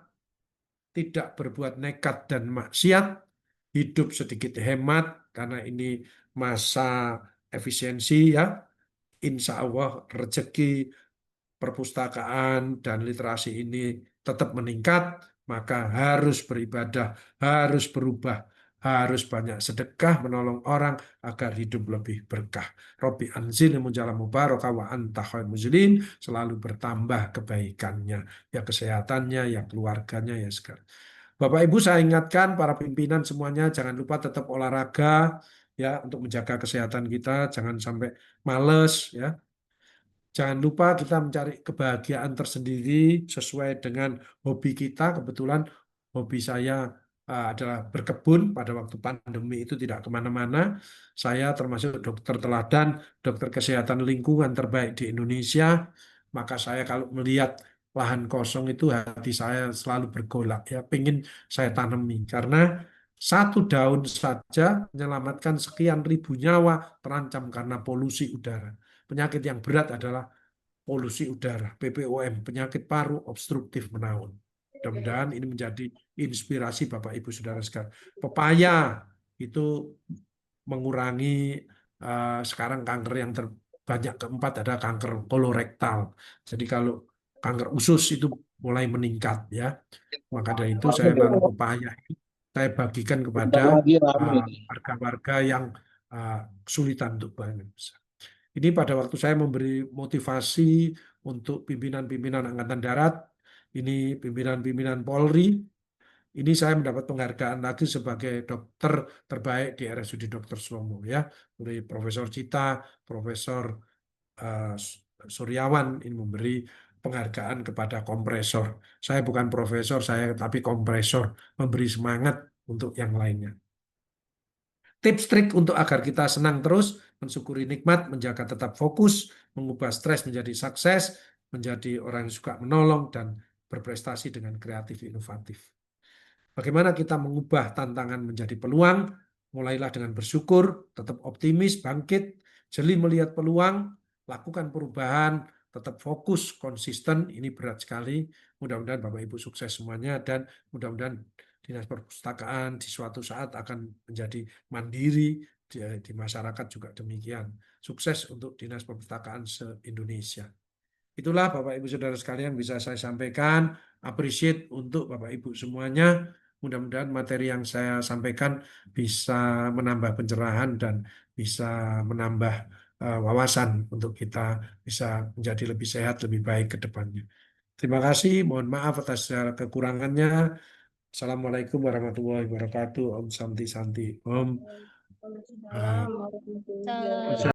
tidak berbuat nekat dan maksiat, hidup sedikit hemat, karena ini masa efisiensi ya. Insya Allah rezeki perpustakaan dan literasi ini tetap meningkat, maka harus beribadah, harus berubah, harus banyak sedekah menolong orang agar hidup lebih berkah. Robbi anzilni munjalan mubarakah wa anta khairul munzilin, selalu bertambah kebaikannya, ya kesehatannya, ya keluarganya, ya segala. Bapak Ibu, saya ingatkan para pimpinan semuanya jangan lupa tetap olahraga ya untuk menjaga kesehatan kita, jangan sampai males ya. Jangan lupa kita mencari kebahagiaan tersendiri sesuai dengan hobi kita. Kebetulan hobi saya adalah berkebun. Pada waktu pandemi itu tidak kemana-mana. Saya termasuk dokter teladan, dokter kesehatan lingkungan terbaik di Indonesia. Maka saya kalau melihat lahan kosong itu hati saya selalu bergolak. Ya, pengen saya tanami. Karena satu daun saja menyelamatkan sekian ribu nyawa terancam karena polusi udara. Penyakit yang berat adalah polusi udara, PPOM, penyakit paru obstruktif menaun. Mudah-mudahan ini menjadi inspirasi Bapak Ibu Saudara sekalian. Pepaya itu mengurangi sekarang kanker yang terbanyak keempat ada kanker kolorektal. Jadi kalau kanker usus itu mulai meningkat ya. Maka dari itu saya nanam pepaya ini saya bagikan kepada warga-warga yang kesulitan untuk bangun. Ini pada waktu saya memberi motivasi untuk pimpinan-pimpinan Angkatan Darat, ini pimpinan-pimpinan Polri, ini saya mendapat penghargaan lagi sebagai dokter terbaik di RSUD Dr. Sutomo ya, dari Profesor Cita, Profesor Suryawan ini memberi penghargaan kepada kompresor. Saya bukan profesor, saya tapi kompresor, memberi semangat untuk yang lainnya. Tips trik untuk agar kita senang terus, mensyukuri nikmat, menjaga tetap fokus, mengubah stres menjadi sukses, menjadi orang yang suka menolong, dan berprestasi dengan kreatif inovatif. Bagaimana kita mengubah tantangan menjadi peluang? Mulailah dengan bersyukur, tetap optimis, bangkit, jeli melihat peluang, lakukan perubahan, tetap fokus, konsisten, ini berat sekali. Mudah-mudahan Bapak Ibu sukses semuanya dan mudah-mudahan Dinas Perpustakaan di suatu saat akan menjadi mandiri, di masyarakat juga demikian. Sukses untuk Dinas Perpustakaan se-Indonesia. Itulah Bapak Ibu Saudara sekalian bisa saya sampaikan. Appreciate untuk Bapak Ibu semuanya. Mudah-mudahan materi yang saya sampaikan bisa menambah pencerahan dan bisa menambah wawasan untuk kita bisa menjadi lebih sehat, lebih baik ke depannya. Terima kasih, mohon maaf atas segala kekurangannya. Assalamualaikum warahmatullahi wabarakatuh. Om Santi Santi. Om.